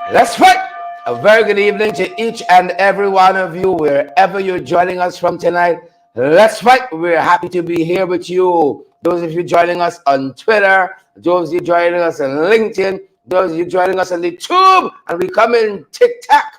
Let's fight! A very good evening to each and every one of you, wherever you're joining us from tonight. Let's fight! We're happy to be here with you. Those of you joining us on Twitter, those of you joining us on LinkedIn, those of you joining us on the Tube, and we come in TikTok.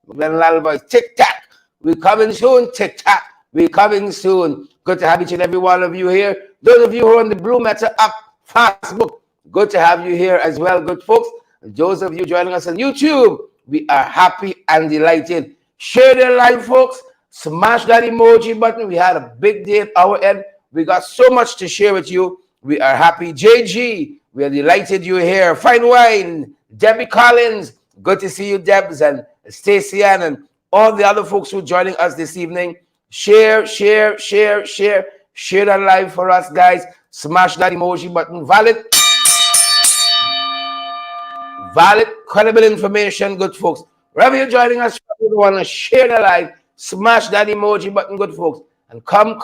Glenn Lalboy, TikTok. We coming soon, TikTok. We coming soon. Good to have each and every one of you here. Those of you who are on the Blue Matter app, Facebook, good to have you here as well, good folks. Those of you joining us on YouTube, we are happy and delighted. Share the live, folks. Smash that emoji button. We had a big day at our end. We got so much to share with you. We are happy. JG, we are delighted you're here. Fine Wine, Debbie Collins, good to see you, Debs, and Stacey Ann, and all the other folks who are joining us this evening. Share that live for us, guys. Smash that emoji button. Valid, credible information, good folks. Wherever you're joining us, you want to share the live, smash that emoji button, good folks. And come.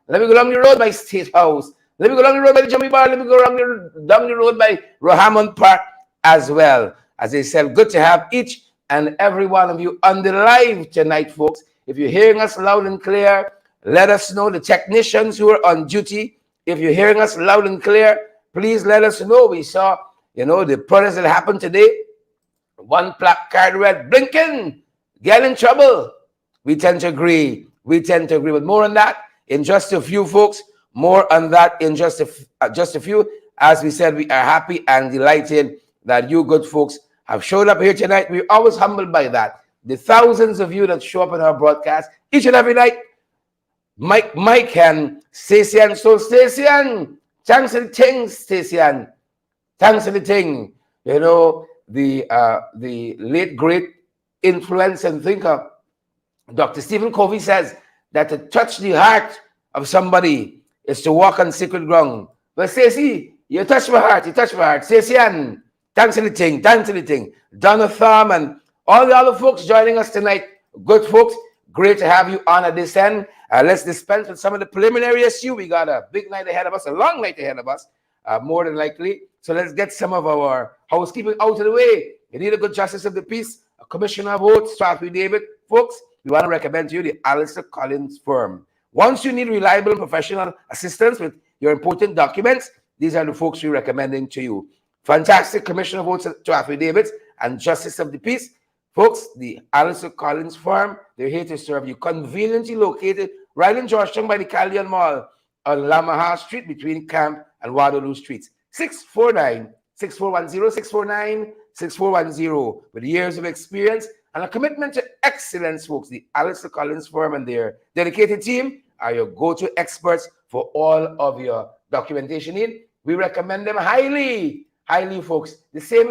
Let me go down the road by State House. Let me go down the road by the Jimmy Bar. Let me go down the road by Rohamond Park as well. As I said, good to have each and every one of you on the live tonight, folks. If you're hearing us loud and clear, let us know. The technicians who are on duty, if you're hearing us loud and clear, please let us know. We saw, the protest that happened today. One placard read, Blinken, get in trouble. We tend to agree. But more on that in just a few, folks. More on that in just a few. As we said, we are happy and delighted that you good folks have showed up here tonight. We're always humbled by that. The thousands of you that show up in our broadcast each and every night. Mike and Stacey Ann. So Stacey Ann, thanks for the things, Stacey Ann. Thanks for the thing. The late great influence and thinker, Dr. Stephen Covey, says that to touch the heart of somebody is to walk on sacred ground. But Stacey, you touch my heart. Stacey Ann, thanks for the thing. Donna Thumb and all the other folks joining us tonight. Good folks, great to have you on at this end. Let's dispense with some of the preliminary issue. We got a big night ahead of us, a long night ahead of us, more than likely. So let's get some of our housekeeping out of the way. You need a good justice of the peace, a commissioner of votes, David. Folks, we want to recommend to you the Alistair Collins firm. Once you need reliable and professional assistance with your important documents, these are the folks we're recommending to you. Fantastic commissioner of votes, David, and justice of the peace. Folks, the Alistair Collins firm, they're here to serve you. Conveniently located right in Georgetown by the Callion Mall on Lamaha Street between Camp and Waterloo Streets. 649-6410. With years of experience and a commitment to excellence, folks, the Alistair Collins firm and their dedicated team are your go-to experts for all of your documentation need. We recommend them highly, folks. The same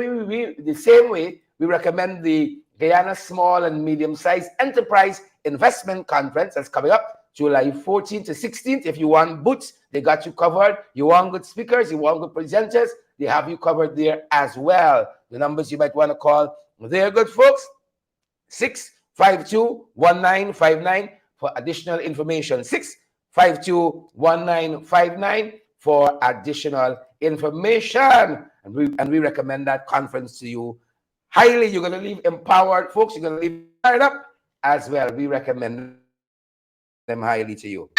way we recommend the Guyana Small and Medium-Sized Enterprise Investment Conference that's coming up July 14th to 16th. If you want booths, they got you covered. You want good speakers, you want good presenters, they have you covered there as well. The numbers you might want to call, they're good folks. 652-1959 for additional information. 652-1959 for additional information. And we recommend that conference to you highly. You're going to leave empowered, folks. You're going to leave fired up as well. We recommend them highly to you.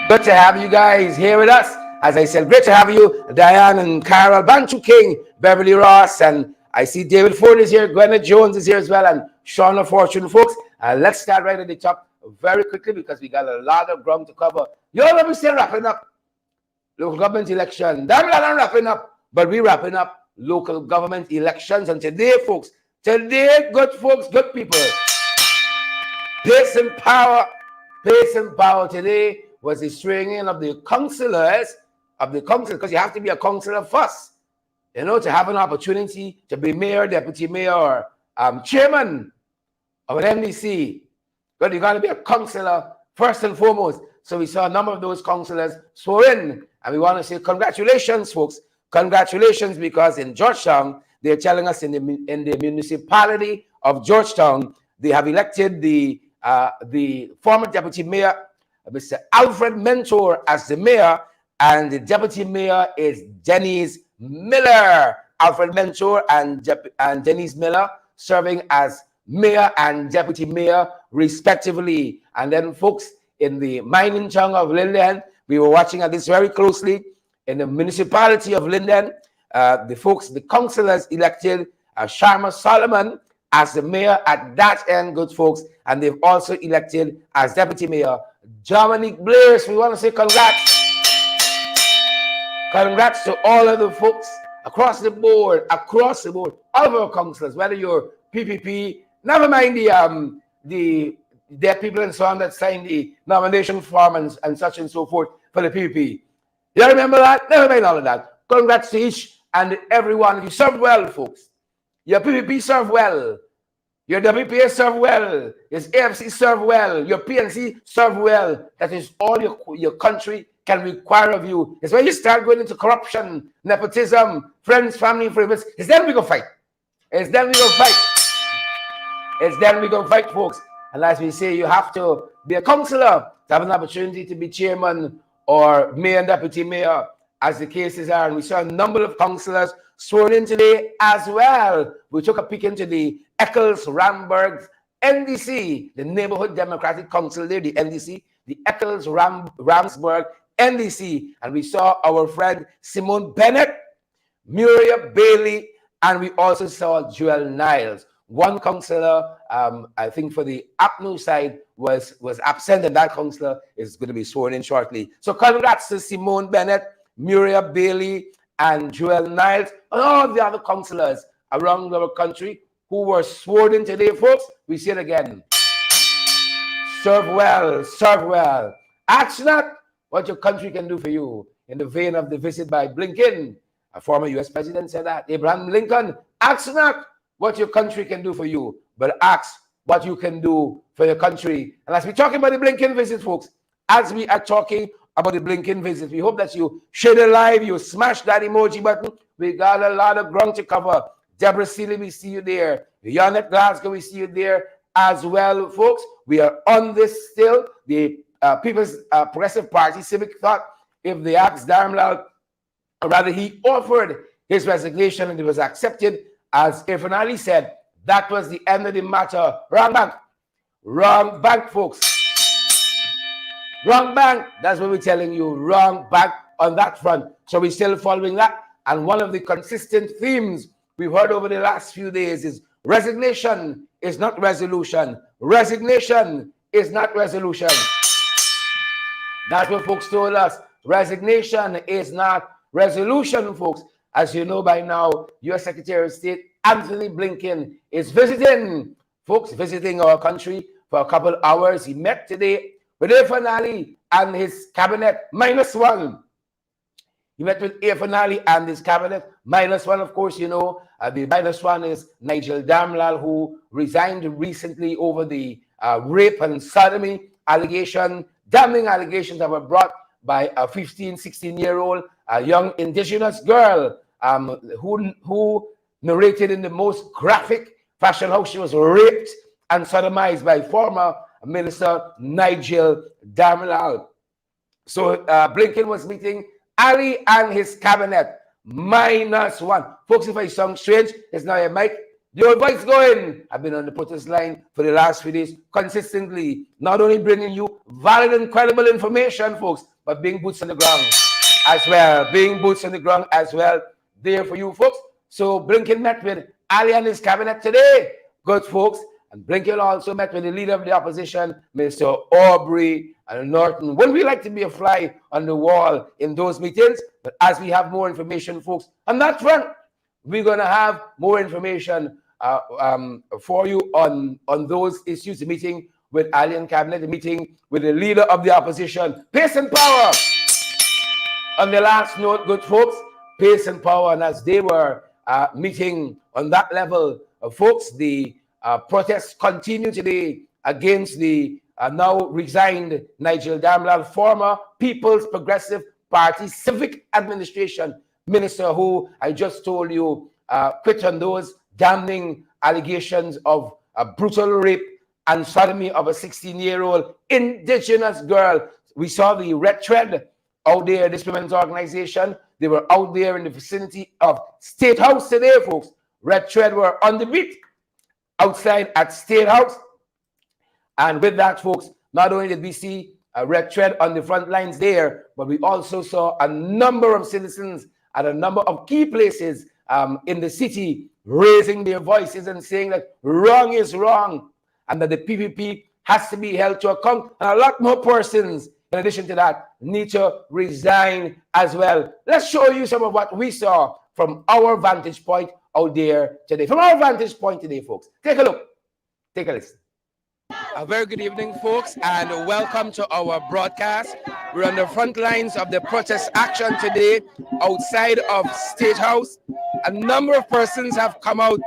Good to have you guys here with us. As I said, great to have you, Diane and Carol, Bantu King, Beverly Ross, and I see David Ford is here, Gwenna Jones is here as well, and Shauna Fortune, folks. Let's start right at the top very quickly because we got a lot of ground to cover. You're let me still wrapping up local government election. Damn, I'm wrapping up, but we're wrapping up local government elections. And today, folks, good folks, good people, pace and power today was the swearing in of the councillors, because you have to be a councillor first, to have an opportunity to be mayor, deputy mayor, or chairman of an MDC. But you got to be a councillor first and foremost. So we saw a number of those councillors sworn in, and we want to say congratulations, folks. Congratulations, because in Georgetown, they're telling us in the municipality of Georgetown, they have elected the former deputy mayor, Mr. Alfred Mentor, as the mayor, and the deputy mayor is Denise Miller. Alfred Mentor and Denise Miller serving as mayor and deputy mayor, respectively. And then, folks, in the mining town of Linden, we were watching at this very closely. In the municipality of Linden, the councillors elected Sharma Solomon as the mayor at that end, good folks, and they've also elected as deputy mayor Dominic Blaze. We want to say congrats. Congrats to all of the folks across the board, all of our councillors, whether you're PPP, never mind the dead people and so on that signed the nomination form and such and so forth for the PPP. You remember that? Never mind all of that. Congrats to each and everyone. You serve well, folks. Your PPP serve well. Your WPA serve well. Your AFC serve well. Your PNC serve well. That is all your country can require of you. It's when you start going into corruption, nepotism, friends, family, friends. It's then we go fight. It's then we go fight. It's then we go fight, folks. And as we say, you have to be a councillor to have an opportunity to be chairman or mayor and deputy mayor, as the cases are. And we saw a number of councillors sworn in today as well. We took a peek into the Eccles-Ramsburg NDC, the Neighborhood Democratic Council there, the NDC, the Eccles-Ramsburg NDC. And we saw our friend Simone Bennett, Muriel Bailey, and we also saw Joel Niles. One councillor, I think for the APNU side, was absent, and that councillor is going to be sworn in shortly. So congrats to Simone Bennett, Muriel Bailey, and Joel Niles, and all the other councillors around our country who were sworn in today, folks. We say it again. Serve well, serve well. Ask not what your country can do for you. In the vein of the visit by Blinken, a former U.S. president said that. Abraham Lincoln, ask not what your country can do for you, but ask what you can do for your country. And as we're talking about the Blinken visit, folks, as we are talking about the Blinken visit, we hope that you share the live, you smash that emoji button. We got a lot of ground to cover. Deborah Seeley, we see you there. Janet Glasgow, we see you there as well, folks. We are on this still. The People's Progressive Party, Civic thought if they asked Darmlal, or rather he offered his resignation and it was accepted, as Irfan Ali said, that was the end of the matter. Wrong bank. Wrong bank, folks. Wrong bank. That's what we're telling you. Wrong bank on that front. So we're still following that. And one of the consistent themes we've heard over the last few days is resignation is not resolution. Resignation is not resolution. That's what folks told us. Resignation is not resolution, folks. As you know by now, U.S. Secretary of State Anthony Blinken is visiting, folks, visiting our country for a couple hours. He met today with Irfan Ali and his cabinet, -1. He met with Irfan Ali and his cabinet, -1. Of course, you know, the -1 is Nigel Darmlal, who resigned recently over the rape and sodomy allegation, damning allegations that were brought by a 15, 16-year-old young indigenous girl who narrated in the most graphic fashion how she was raped and sodomized by former Minister Nigel Darmlal. So Blinken was meeting Ali and his cabinet, -1. Folks, if I sound strange, it's now a mic. The old voice going. I've been on the protest line for the last few days consistently, not only bringing you valid and credible information, folks, but being boots on the ground as well. Being boots on the ground as well there for you, folks. So Blinken met with Ali and his cabinet today, good folks. And Blinken also met with the leader of the opposition, Mr. Aubrey and Norton. Wouldn't we like to be a fly on the wall in those meetings? But as we have more information, folks, on that front, we're going to have more information for you on those issues. The meeting with Ali and cabinet, the meeting with the leader of the opposition, pace and power. On the last note, good folks, pace and power. And as they were meeting on that level, folks, the protests continue today against the now resigned Nigel Darmlal, former People's Progressive Party Civic Administration Minister, who I just told you quit on those damning allegations of a brutal rape and sodomy of a 16-year-old indigenous girl. We saw the Red Thread out there, this women's organization, They were out there in the vicinity of State House today, folks. Red Thread were on the beat outside at State House. And with that, folks, not only did we see a Red Thread on the front lines there, but we also saw a number of citizens at a number of key places in the city raising their voices and saying that wrong is wrong and that the PPP has to be held to account. And a lot more persons, in addition to that, need to resign as well. Let's show you some of what we saw from our vantage point out there today. From our vantage point today, folks. Take a look. Take a listen. A very good evening, folks, and welcome to our broadcast. We're on the front lines of the protest action today outside of State House. A number of persons have come out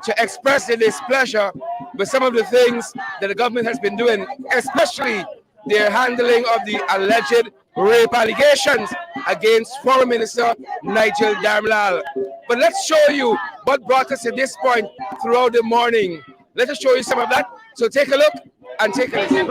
to express their displeasure with some of the things that the government has been doing, especially their handling of the alleged rape allegations against Foreign Minister Nigel Darmlal. But let's show you what brought us to this point throughout the morning. Let us show you some of that. So take a look and take a listen.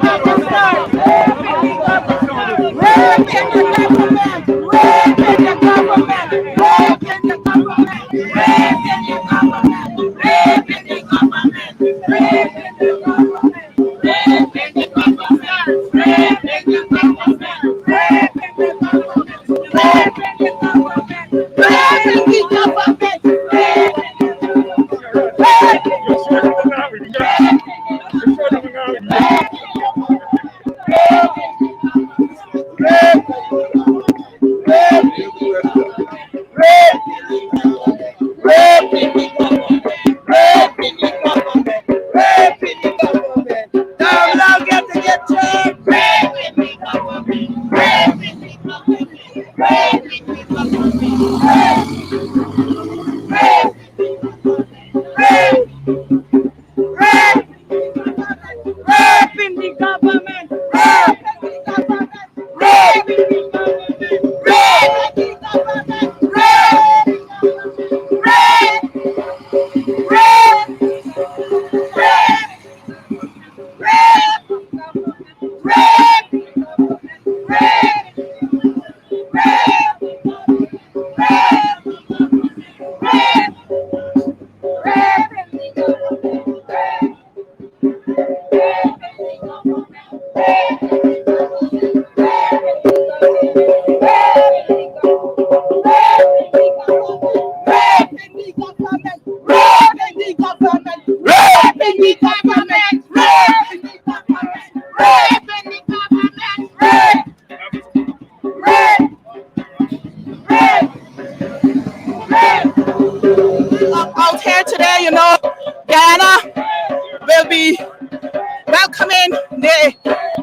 Out here today, Guyana will be welcoming the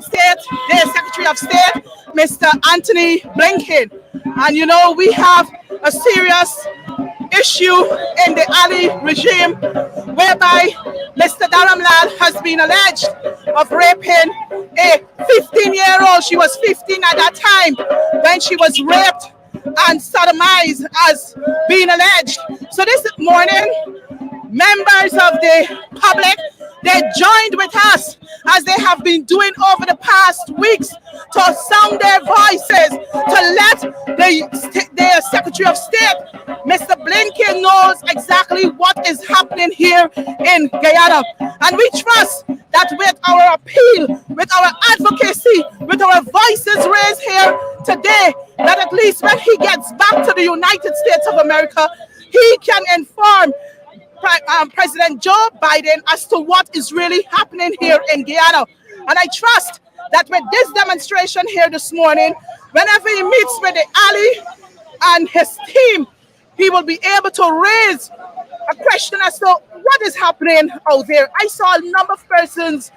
Secretary of State, Mr. Anthony Blinken. And we have a serious issue in the Ali regime whereby Mr. Darmlal has been alleged of raping a 15-year-old. She was 15 at that time when she was raped and sodomized as being alleged. So this morning, members of the public, they joined with us as they have been doing over the past weeks to sound their voices, to let the Secretary of State, Mr. Blinken, knows exactly what is happening here in Guyana. And we trust that with our appeal, with our advocacy, with our voices raised here today, that at least when he gets back to the United States of America, he can inform President Joe Biden as to what is really happening here in Guyana. And I trust that with this demonstration here this morning, whenever he meets with the Ali and his team, he will be able to raise a question as to what is happening out there. I saw a number of persons,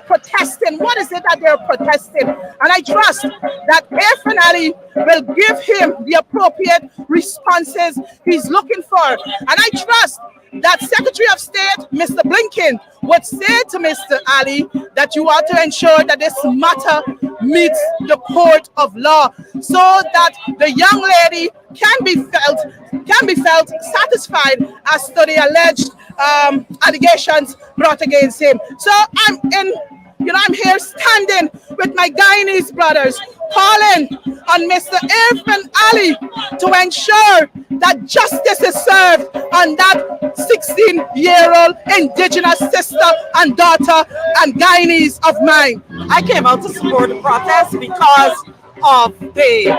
protesting. What is it that they're protesting? And I trust that Ali will give him the appropriate responses he's looking for. And I trust that Secretary of State, Mr. Blinken, would say to Mr. Ali that you are to ensure that this matter meets the court of law so that the young lady can be felt satisfied as to the alleged allegations brought against him. So I'm here standing with my Guyanese brothers calling on Mr. Irfan Ali to ensure that justice is served on that 16-year-old indigenous sister and daughter and Guyanese of mine. I came out to support the protest because of the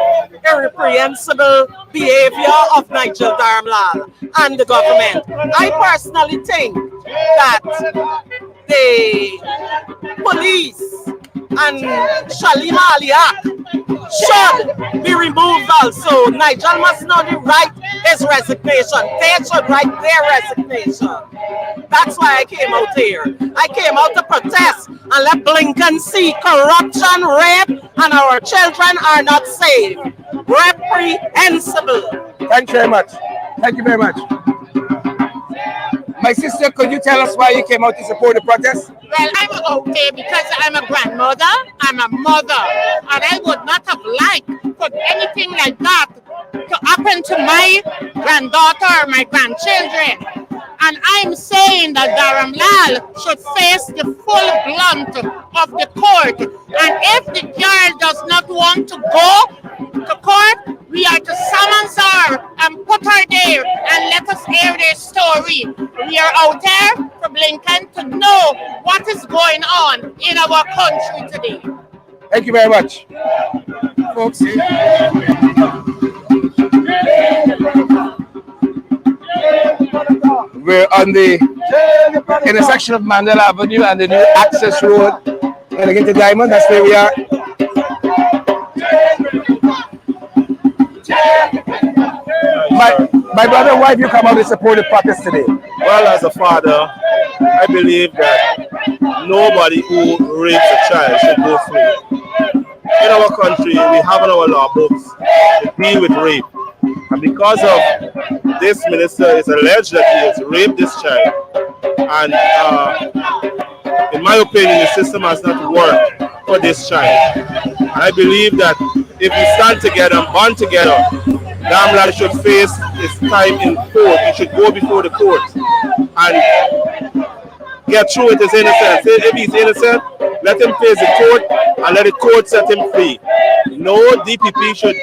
irreprehensible behavior of Nigel Dharamlal and the government. I personally think that the police and Shalima Aliak should be removed also. Nigel must not write his resignation. They should write their resignation. That's why I came out here. I came out to protest and let Blinken see corruption, rape, and our children are not safe. Reprehensible. Thank you very much. Thank you very much. My sister, could you tell us why you came out to support the protest? Well, I'm out here because I'm a grandmother, I'm a mother, and I would not have liked for anything like that to happen to my granddaughter or my grandchildren. And I'm saying that Dharamlal should face the full blunt of the court. And if the girl does not want to go to court, we are to summons her and put her there and let us hear their story. We are out there for Blinken to know what is going on in our country today. Thank you very much. Folks. We're on the intersection of Mandela Avenue and the new access road. And again to Diamond, that's where we are. My brother, why have you come out to support the protest today? Well, as a father, I believe that nobody who rapes a child should go free. In our country, we have in our law books to deal with rape. And because of this minister is alleged that he has raped this child, and in my opinion, the system has not worked for this child. And I believe that if we stand together and bond together, Dharamlal should face his time in court. He should go before the court and get through with his innocence. If he's innocent, let him face the court and let the court set him free. No DPP should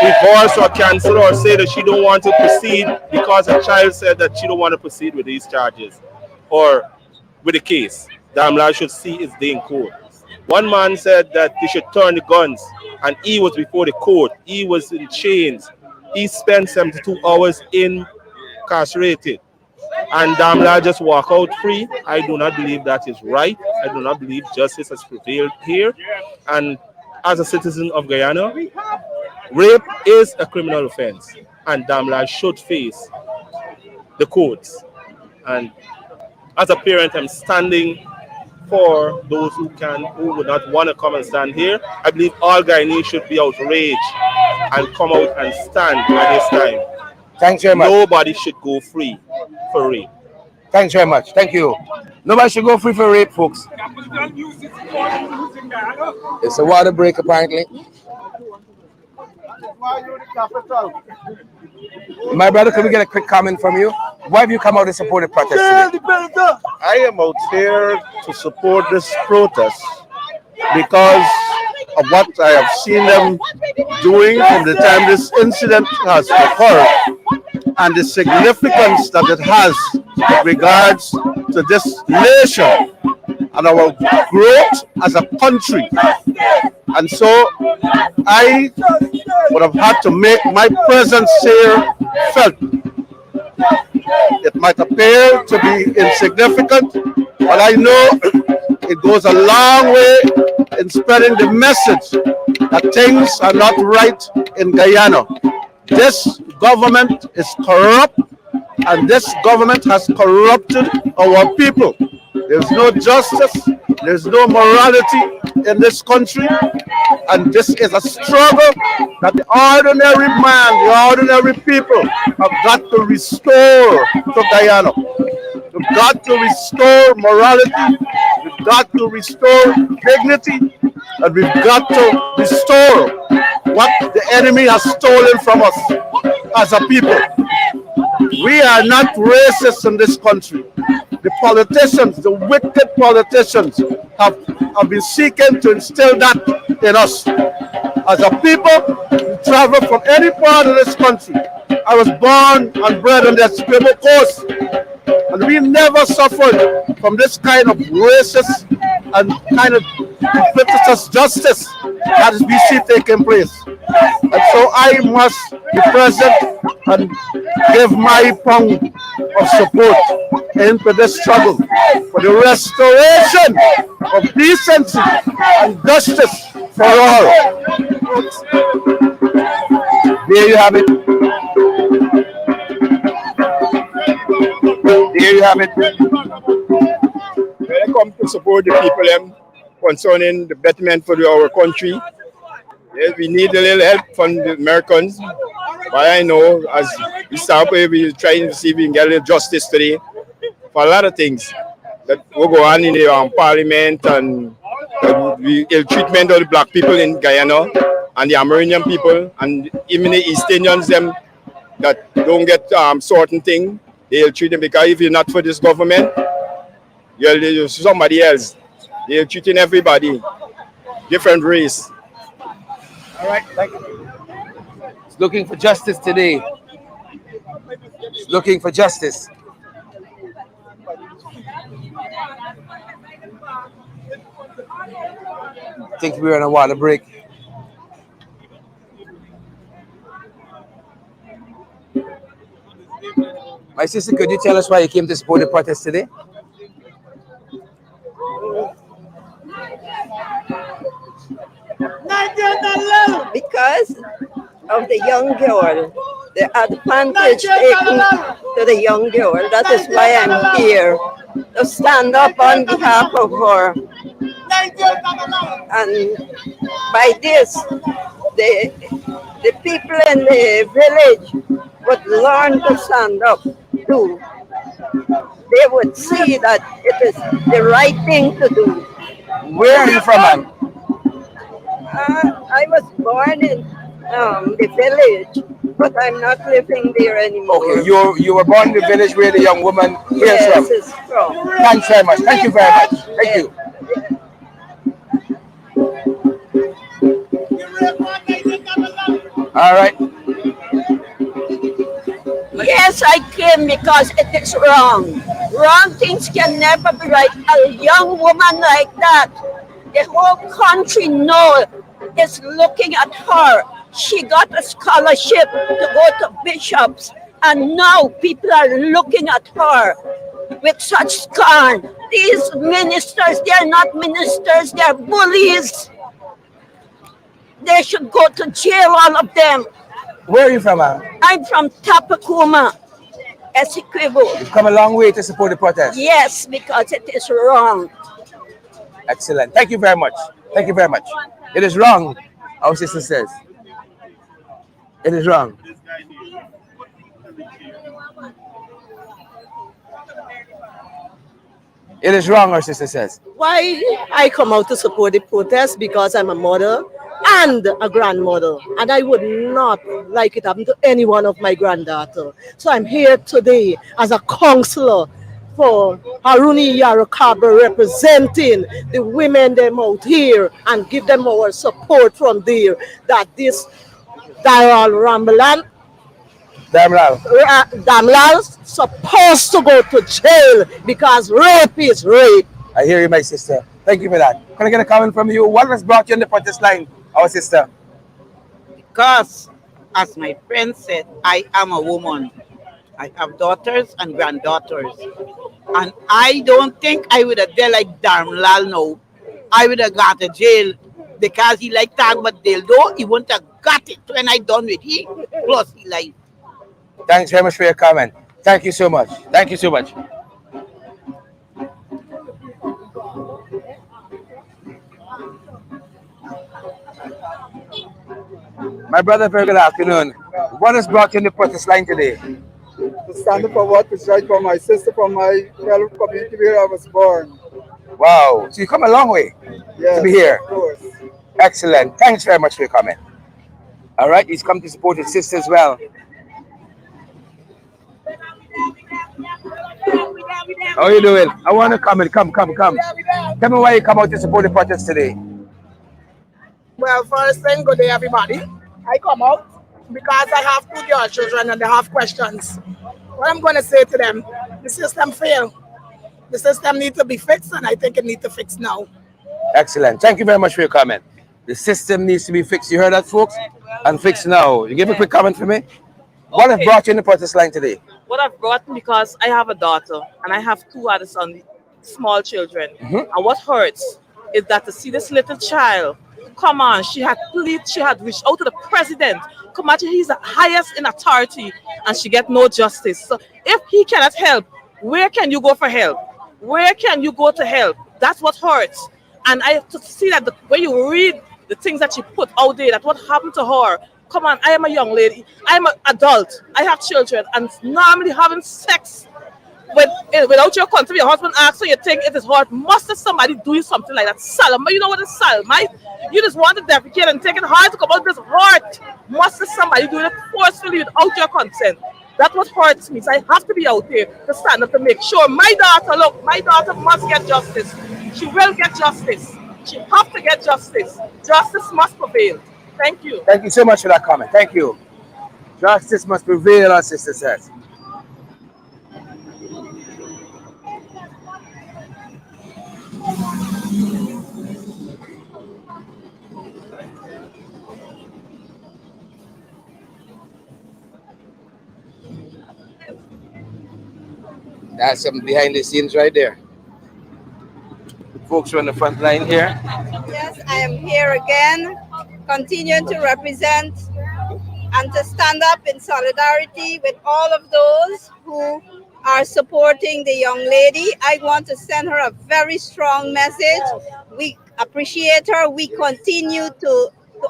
reverse or cancel or say that she don't want to proceed because a child said that she don't want to proceed with these charges or with the case. Dharamlal should see his day in court. One man said that they should turn the guns, and he was before the court. He was in chains. He spent 72 hours incarcerated. And Dharamlal just walk out free. I do not believe that is right. I do not believe justice has prevailed here. And as a citizen of Guyana, rape is a criminal offense, and Dharamlal should face the courts. And as a parent, I'm standing for those who would not want to come and stand here. I believe all Guyanese should be outraged and come out and stand at this time. Thanks very much. Nobody should go free for rape. Thanks very much. Thank you. Nobody should go free for rape, folks. It's a water break, apparently. My brother, can we get a quick comment from you? Why have you come out to support the protest today? I am out here to support this protest because of what I have seen them doing from the time this incident has occurred and the significance that it has with regards to this nation and our growth as a country. And so I would have had to make my presence here felt. It might appear to be insignificant, but I know it goes a long way in spreading the message that things are not right in Guyana. This government is corrupt, and this government has corrupted our people. There's no justice, there's no morality in this country, and this is a struggle that the ordinary man, the ordinary people have got to restore to Guyana. We've got to restore morality, we've got to restore dignity, and we've got to restore what the enemy has stolen from us as a people. We are not racist in this country. The politicians, the wicked politicians, have been seeking to instill that in us. as a people who travel from any part of this country. I was born and bred on the Essequibo Coast, and we never suffered from this kind of racist and kind of duplicitous justice that we see taking place. And so I must be present and give my pound of support into this struggle for the restoration of decency and justice for all. There you have it. There you have it. When I come to support the people concerning the betterment for our country, yes, we need a little help from the Americans. But I know as we start, we're trying to see if we can get a little justice today for a lot of things that will go on in the parliament and the ill treatment of the black people in Guyana and the Amerindian people and even the East Indians them that don't get certain things. They'll treat them because if you're not for this government, you're somebody else. They're treating everybody, different race. All right, thank you. It's looking for justice today. It's looking for justice. I think we're on a water break. My sister, could you tell us why you came to support the protest today? Because of the young girl, the advantage taken to the young girl. That is why I'm here, to stand up on behalf of her. And by this, the people in the village would learn to stand up too. They would see that it is the right thing to do. Where are you from, ma'am? I was born in the village, but I'm not living there anymore. Okay, you were born in the village where the young woman Yes, from. is from. Thanks very much. Thank you very much. Thank you. All right. Yes, I came because it is wrong. Wrong things can never be right. A young woman like that, the whole country knows is looking at her. She got a scholarship to go to bishops, and now people are looking at her with such scorn. These ministers, they are not ministers, they are bullies. They should go to jail, all of them. Where are you from, ma'am? I'm from Tapakuma, Essequibo. You've come a long way to support the protest. Yes, because it is wrong. Excellent. Thank you very much. Thank you very much. It is wrong, our sister says. It is wrong. It is wrong, our sister says. Why I come out to support the protest? Because I'm a mother and a grandmother, and I would not like it happen to any one of my granddaughter. So I'm here today as a counselor for Haruni Yarokaba, representing the women them out here and give them our support from there, that this Damlal supposed to go to jail because rape is rape. I hear you, my sister. Thank you for that. Can I get a comment from you? What has brought you on the protest line, our sister? Because, as my friend said, I am a woman. I have daughters and granddaughters. And I don't think I would have done like Damlal now. I would have got to jail because he like tag but dildo. He wouldn't have got it when I done with him. Plus he like. Thanks very much for your comment. Thank you so much. Thank you so much. My brother, very good afternoon. What has brought you on the protest line today? To stand up for what is right for my sister, from my fellow community where I was born. Wow. So you come a long way Yes, to be here. of course. Excellent. Thanks very much for your comment. All right. He's come to support his sister as well. How are you doing? I want to comment. Come. Tell me why you come out to support the protest today. Well, first thing, good day, everybody. I come out because I have two girl children and they have questions. What I'm going to say to them, the system failed. The system needs to be fixed, and I think it needs to fix now. Excellent. Thank you very much for your comment. The system needs to be fixed. You heard that, folks? And fixed now. You give a quick comment for me? What have brought you in the protest line today? What I've brought because I have a daughter and I have two other sons, small children. And what hurts is that to see this little child, come on, she had reached out to the president. Come on, he's the highest in authority and she get no justice. So if he cannot help, where can you go for help? Where can you go to help? That's what hurts. And I have to see that when you read the things that she put out there, that what happened to her. Come on, I am a young lady. I am an adult. I have children. And normally having sex without your consent, your husband asks, so you think it is hard. Must somebody doing something like that? Salama, you know what is salama? You just want to defecate and take it hard to come out this hurt. Must somebody doing it forcefully without your consent? That's what hurts me. So I have to be out there to stand up to make sure my daughter must get justice. She will get justice. She has to get justice. Justice must prevail. Thank you. Thank you so much for that comment. Thank you. Justice must prevail, our sister says. That's some behind the scenes right there. Folks are on the front line here. Yes, I am here again, continuing to represent and to stand up in solidarity with all of those who are supporting the young lady. I want to send her a very strong message. We appreciate her. We continue to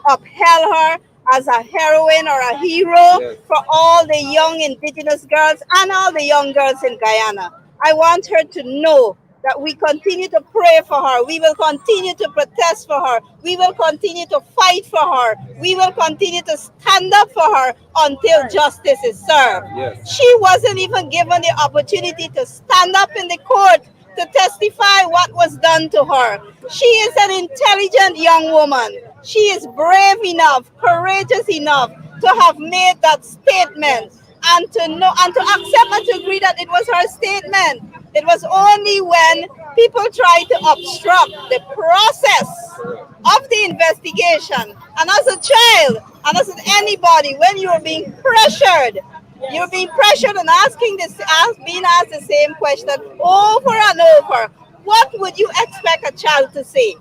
upheld her as a heroine or a hero for all the young indigenous girls and all the young girls in Guyana. I want her to know that we continue to pray for her. We will continue to protest for her. We will continue to fight for her. We will continue to stand up for her until justice is served. She wasn't even given the opportunity to stand up in the court to testify what was done to her. She is an intelligent young woman. She is brave enough, courageous enough to have made that statement and to know and to accept and to agree that it was her statement. It was only when people tried to obstruct the process of the investigation. And as a child, and as anybody, when you're being pressured, you're being pressured and being asked the same question over and over. What would you expect a child to say?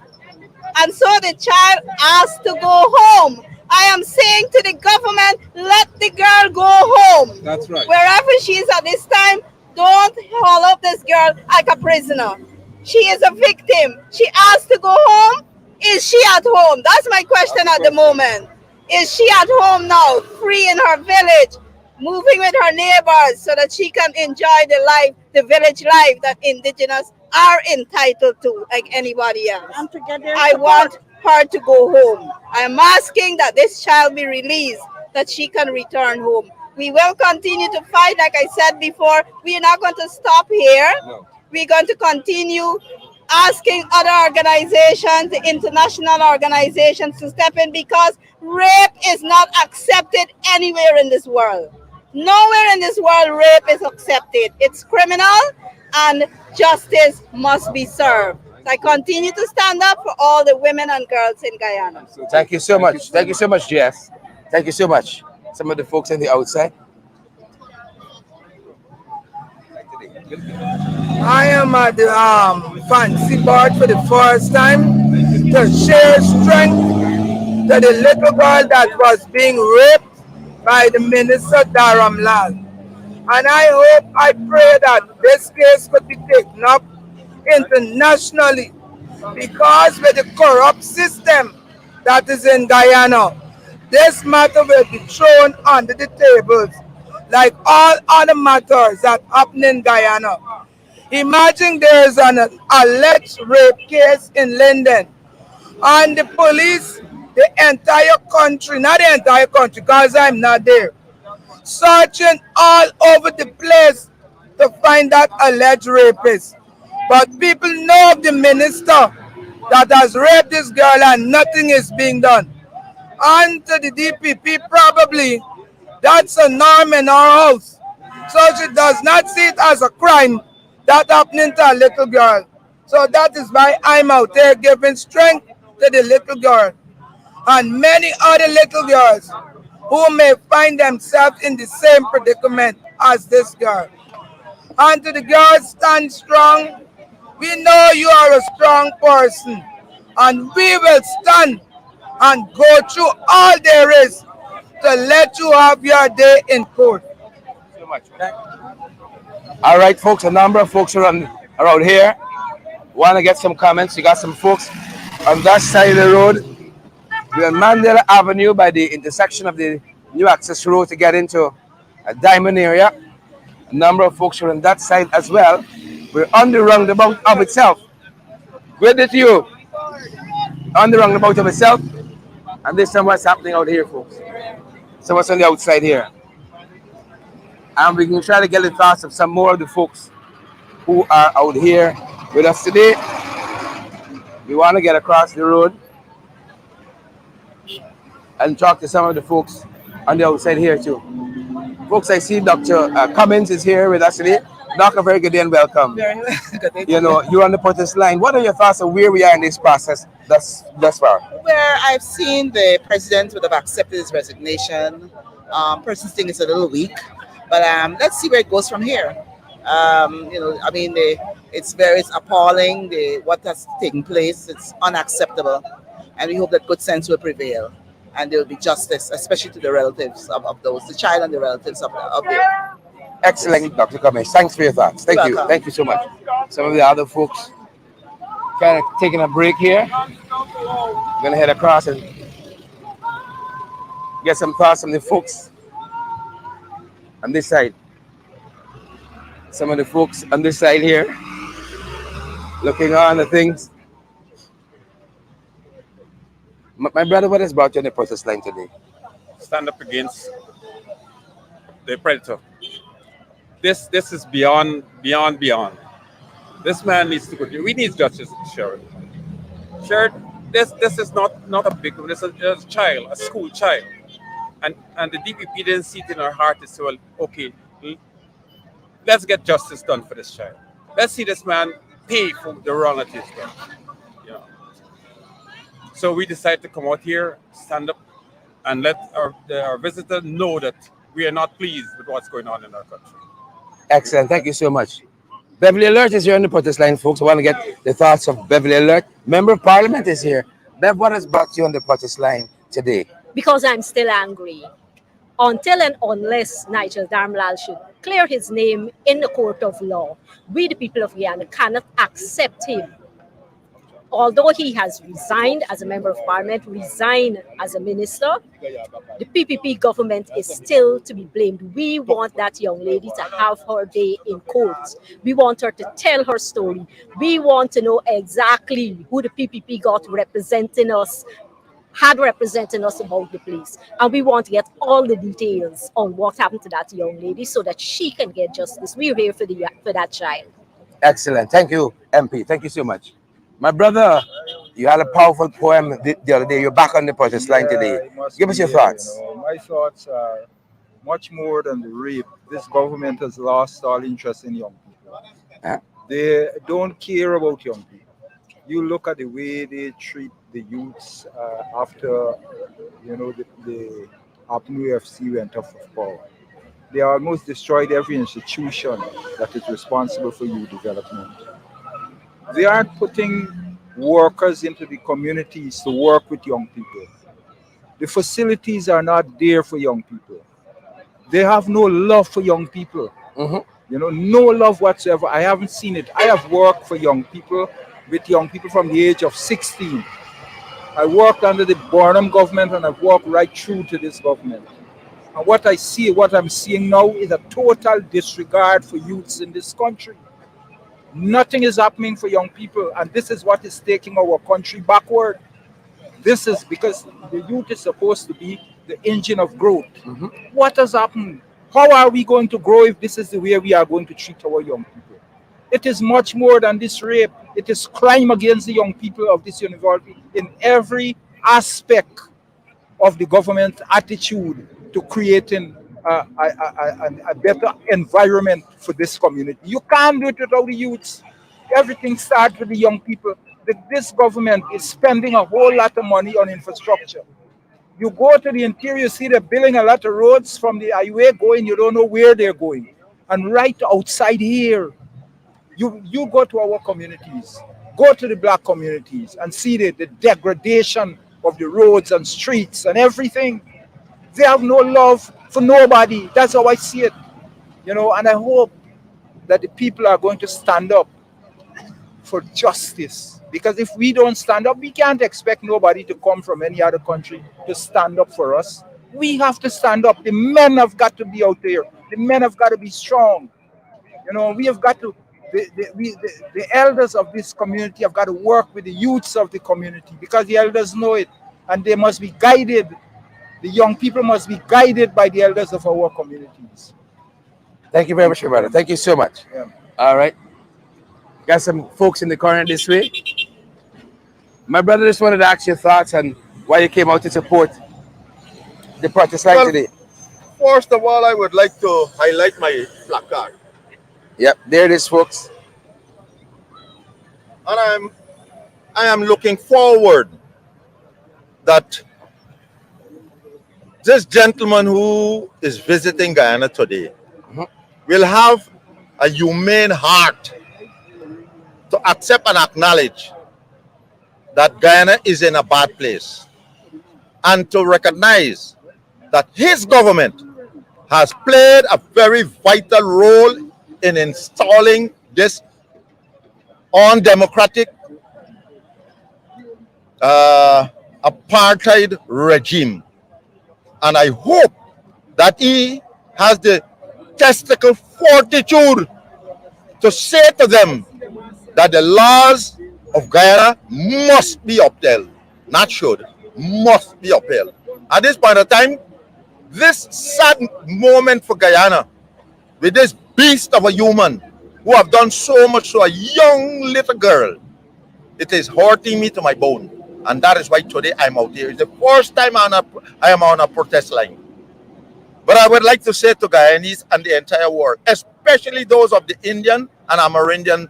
And so the child asked to go home. I am saying to the government, let the girl go home. That's right. Wherever she is at this time, don't haul up this girl like a prisoner. She is a victim. She asked to go home. Is she at home? That's my question at the moment. Is she at home now, free in her village, moving with her neighbors so that she can enjoy the village life that indigenous are entitled to like anybody else? I want her to go home. I am asking that this child be released, that she can return home. We will continue to fight, like I said before. We are not going to stop here. No. We're going to continue asking other organizations, the international organizations, to step in because rape is not accepted anywhere in this world. Nowhere in this world rape is accepted. It's criminal and justice must be served. So I continue to stand up for all the women and girls in Guyana. Thank you so much. Thank you so much, Jess. Thank you so much. Some of the folks on the outside. I am at the fancy board for the first time to share strength to the little girl that was being raped by the minister Dharam Lal. And I pray that this case could be taken up internationally because with the corrupt system that is in Guyana, this matter will be thrown under the tables like all other matters that happen in Guyana. Imagine there is an alleged rape case in London and the police, the entire country, not the entire country because I'm not there, searching all over the place to find that alleged rapist. But people know the minister that has raped this girl and nothing is being done. And to the DPP, probably that's a norm in our house. So she does not see it as a crime that happening to a little girl. So that is why I'm out there giving strength to the little girl and many other little girls who may find themselves in the same predicament as this girl. And to the girls, stand strong. We know you are a strong person, and we will stand and go through all there is to let you have your day in court. All right, folks, a number of folks around here want to get some comments. You got some folks on that side of the road. We're on Mandela Avenue by the intersection of the new access road to get into a diamond area. A number of folks are on that side as well. We're on the roundabout of itself. Good to you. On the roundabout of itself. And this is what's happening out here, folks. So what's on the outside here. And we can try to get the thoughts of some more of the folks who are out here with us today. We want to get across the road and talk to some of the folks on the outside here too. Folks, I see Dr. Cummins is here with us today. Doctor, very good day and welcome. Very good day. You know, you're on the protest line. What are your thoughts on where we are in this process thus far? Where I've seen the president would have accepted his resignation. Person's thing is a little weak, but let's see where it goes from here. It's appalling what has taken place. It's unacceptable, and we hope that good sense will prevail, and there will be justice, especially to the relatives of those, the child and the relatives of the. Excellent, Dr. Cummins. Thanks for your thoughts. Thank you. Thank you so much. Some of the other folks kind of taking a break here. We're gonna head across and get some thoughts from the folks on this side. Some of the folks on this side here looking on the things. My brother, what has brought you on the protest line today? Stand up against the predator. This is beyond. This man needs to go. We need justice, Sheriff. Sheriff, this is not a victim. This is a child, a school child, and the DPP didn't see it in our heart to say, well, okay, let's get justice done for this child. Let's see this man pay for the wrong that he's done. You know. So we decided to come out here, stand up, and let our visitor know that we are not pleased with what's going on in our country. Excellent. Thank you so much. Beverly Alert is here on the protest line, folks. I want to get the thoughts of Beverly Alert. Member of Parliament is here. Bev, what has brought you on the protest line today? Because I'm still angry. Until and unless Nigel Darmlal should clear his name in the court of law, we, the people of Guyana, cannot accept him. Although he has resigned as a member of parliament, resigned as a minister, the PPP government is still to be blamed. We want that young lady to have her day in court. We want her to tell her story. We want to know exactly who the PPP got representing us, had representing us about the place. And we want to get all the details on what happened to that young lady so that she can get justice. We're here for that child. Excellent. Thank you, MP. Thank you so much. My brother, you had a powerful poem the other day. You're back on the protest line today. Give us your thoughts. My thoughts are much more than the rape. This government has lost all interest in young people. Huh? They don't care about young people. You look at the way they treat the youths after, the APNU FC went off of power. They almost destroyed every institution that is responsible for youth development. They aren't putting workers into the communities to work with young people. The facilities are not there for young people. They have no love for young people. No love whatsoever. I haven't seen it. I have worked for young people, with young people from the age of 16. I worked under the Burnham government and I've worked right through to this government. And what I'm seeing now is a total disregard for youths in this country. Nothing is happening for young people, and this is what is taking our country backward. This is because the youth is supposed to be the engine of growth. What has happened? How are we going to grow if this is the way we are going to treat our young people? It is much more than this rape. It is crime against the young people of this university in every aspect of the government attitude to creating a better environment for this community. You can't do it without the youths. Everything starts with the young people. This government is spending a whole lot of money on infrastructure. You go to the interior, you see they're building a lot of roads from the highway going, you don't know where they're going. And right outside here, you go to our communities, go to the black communities and see the degradation of the roads and streets and everything. They have no love for nobody. That's how I see it. And I hope that the people are going to stand up for justice. Because if we don't stand up, we can't expect nobody to come from any other country to stand up for us. We have to stand up. The men have got to be out there. The men have got to be strong. We have got to, the elders of this community have got to work with the youths of the community because the elders know it and they must be guided. The young people must be guided by the elders of our communities. Thank you very much, my brother. Thank you so much. Yeah. All right. Got some folks in the corner this way. My brother just wanted to ask your thoughts on why you came out to support the protest line today. First of all, I would like to highlight my placard. Yep, there it is, folks. And I am looking forward that this gentleman who is visiting Guyana today will have a humane heart to accept and acknowledge that Guyana is in a bad place and to recognize that his government has played a very vital role in installing this undemocratic apartheid regime. And I hope that he has the testicle fortitude to say to them that the laws of Guyana must be upheld, not should, must be upheld. At this point of time, this sad moment for Guyana, with this beast of a human who have done so much to a young little girl, it is hurting me to my bone. And that is why today I'm out here. It's the first time I am on a protest line. But I would like to say to Guyanese and the entire world, especially those of the Indian and Amerindian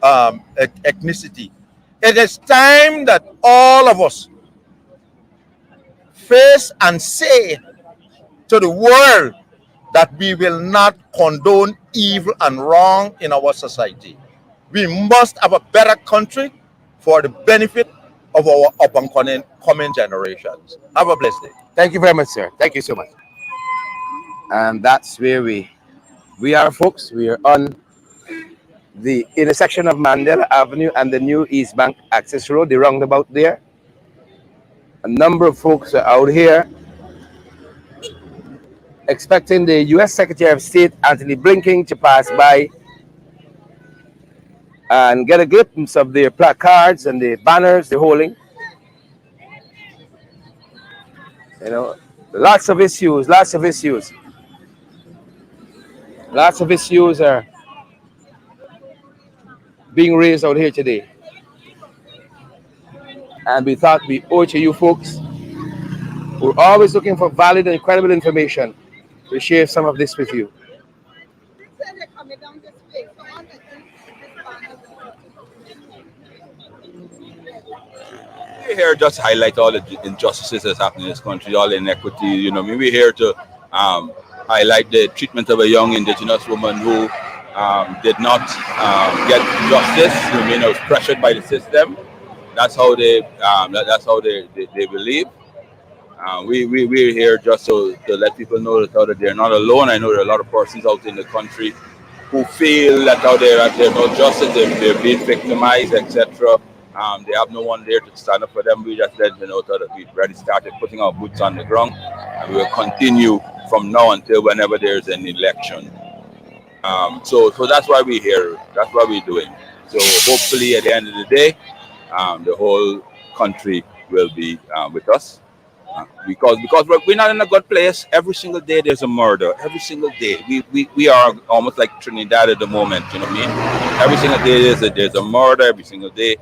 ethnicity, it is time that all of us face and say to the world that we will not condone evil and wrong in our society. We must have a better country for the benefit of our upcoming generations. Have a blessed day. Thank you very much, sir. Thank you so much. And that's where we are, folks. We are on the intersection of Mandela Avenue and the new East Bank Access Road, the roundabout there. A number of folks are out here expecting the U.S. Secretary of State, Anthony Blinken, to pass by and get a glimpse of their placards and the banners they're holding. Lots of issues are being raised out here today. And we thought we owe it to you folks. We're always looking for valid and credible information. We share some of this with you. We're here just to highlight all the injustices that's happening in this country, all the inequity. We're here to highlight the treatment of a young indigenous woman who did not get justice. Was pressured by the system. That's how they believe. We're here just to let people know that they're not alone. I know there are a lot of persons out in the country who feel that out there there's no justice, they're being victimized, etc. They have no one there to stand up for them. We just let them know that we've already started putting our boots on the ground, and we will continue from now until whenever there's an election. So that's why we're here. That's what we're doing. So hopefully at the end of the day, the whole country will be with us. Because we're not in a good place. Every single day there's a murder. Every single day we are almost like Trinidad at the moment. You know what I mean? Every single day there's a murder. Every single day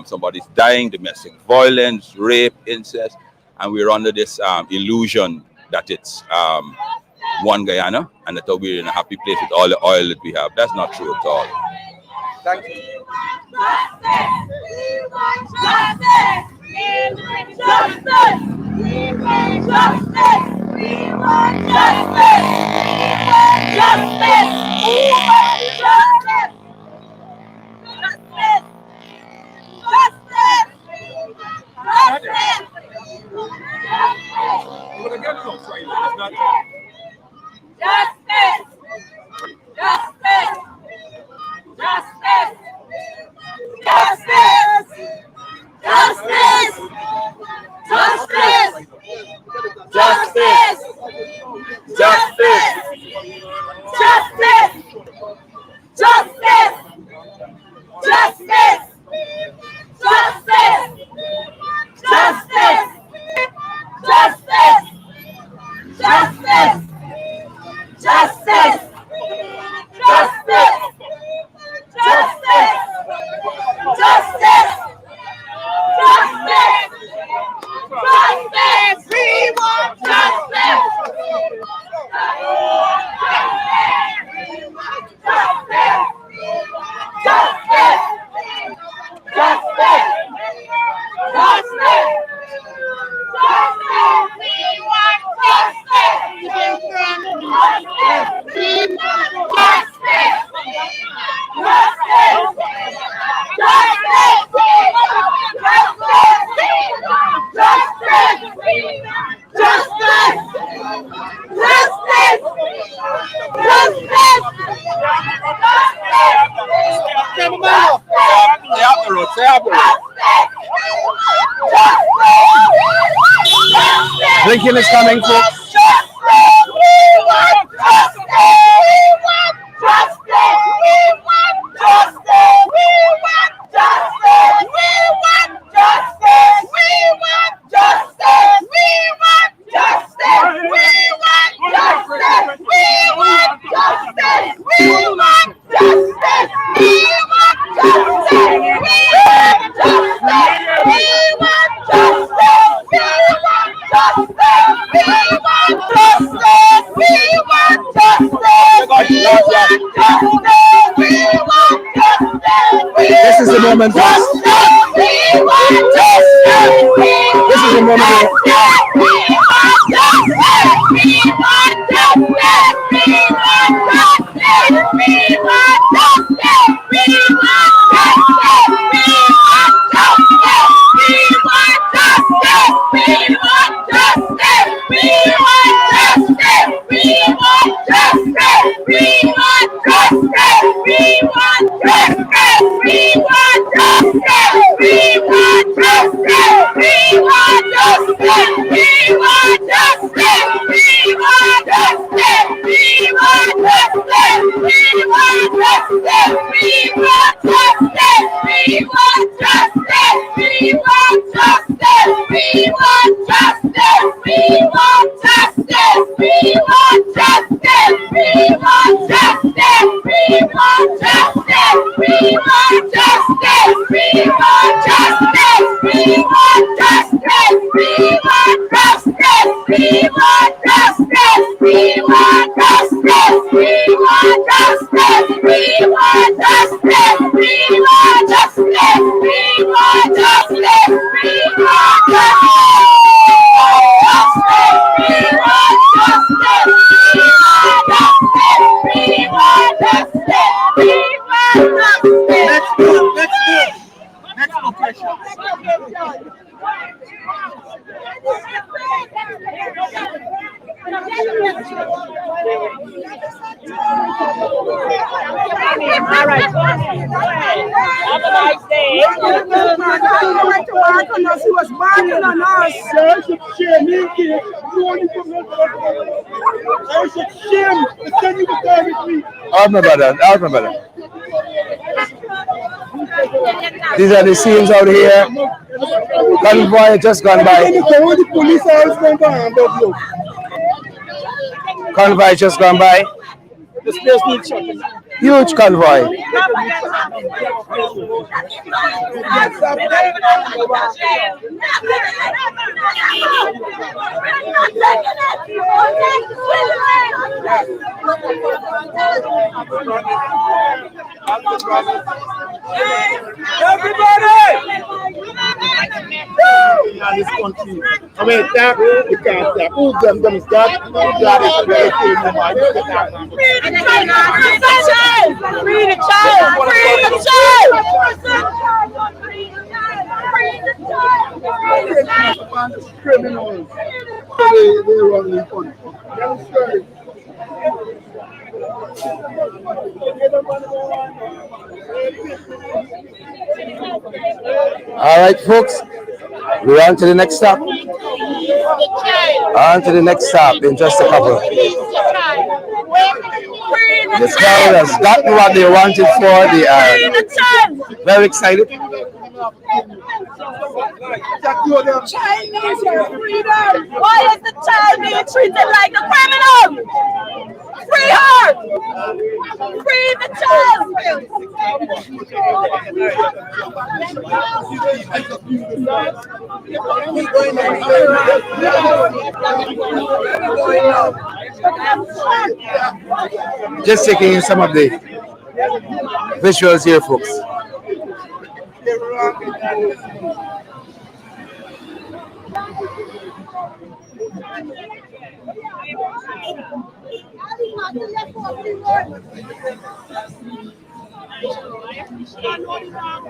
somebody's dying, domestic violence, rape, incest, and we're under this illusion that it's one Guyana and that we're in a happy place with all the oil that we have. That's not true at all. Thank you. Blinken is coming, folks. This is the moment, folks. This is the moment. Out my brother. These are the scenes out here. Convoy just gone by. Convoy just gone by. Huge convoy. In this country. I mean, that you can't say. Who them is God? God is very good. Free the child! Free the child! Free the child! Criminals. They run the country. All right, folks. We're on to the next stop. On to the next stop in just a couple. The crowd has gotten what they wanted for. They are very excited. Child needs your freedom. Why is the child being treated like a criminal? Free her! Free the child! Just taking in some of the visuals here, folks.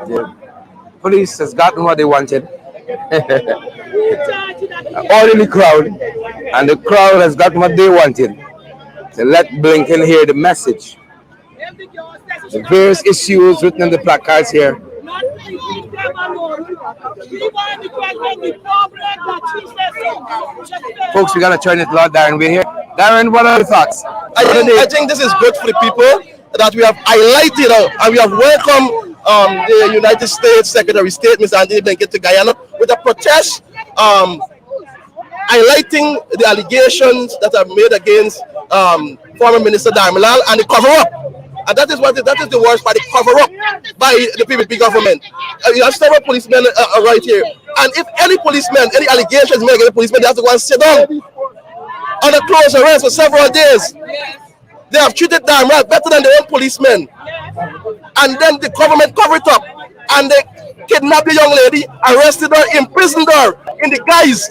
The police has gotten what they wanted. All in the crowd, and the crowd has gotten what they wanted. To let Blinken hear the message. The various issues written on the placards here. Folks, we gotta turn it loud. Darren, we're here. Darren, what are your thoughts? I think this is good for the people that we have highlighted and we have welcomed the United States Secretary of State, Mr. Anthony Blinken, to Guyana with a protest highlighting the allegations that are made against former Minister Darmalal and the cover-up. And that is the worst part, the cover-up by the PPP government. You have several policemen right here. And if any policeman, any allegations made against the policemen, they have to go and sit down under close arrest for several days. They have treated Darmalal better than their own policemen. And then the government covered it up. And they kidnapped the young lady, arrested her, imprisoned her in the guise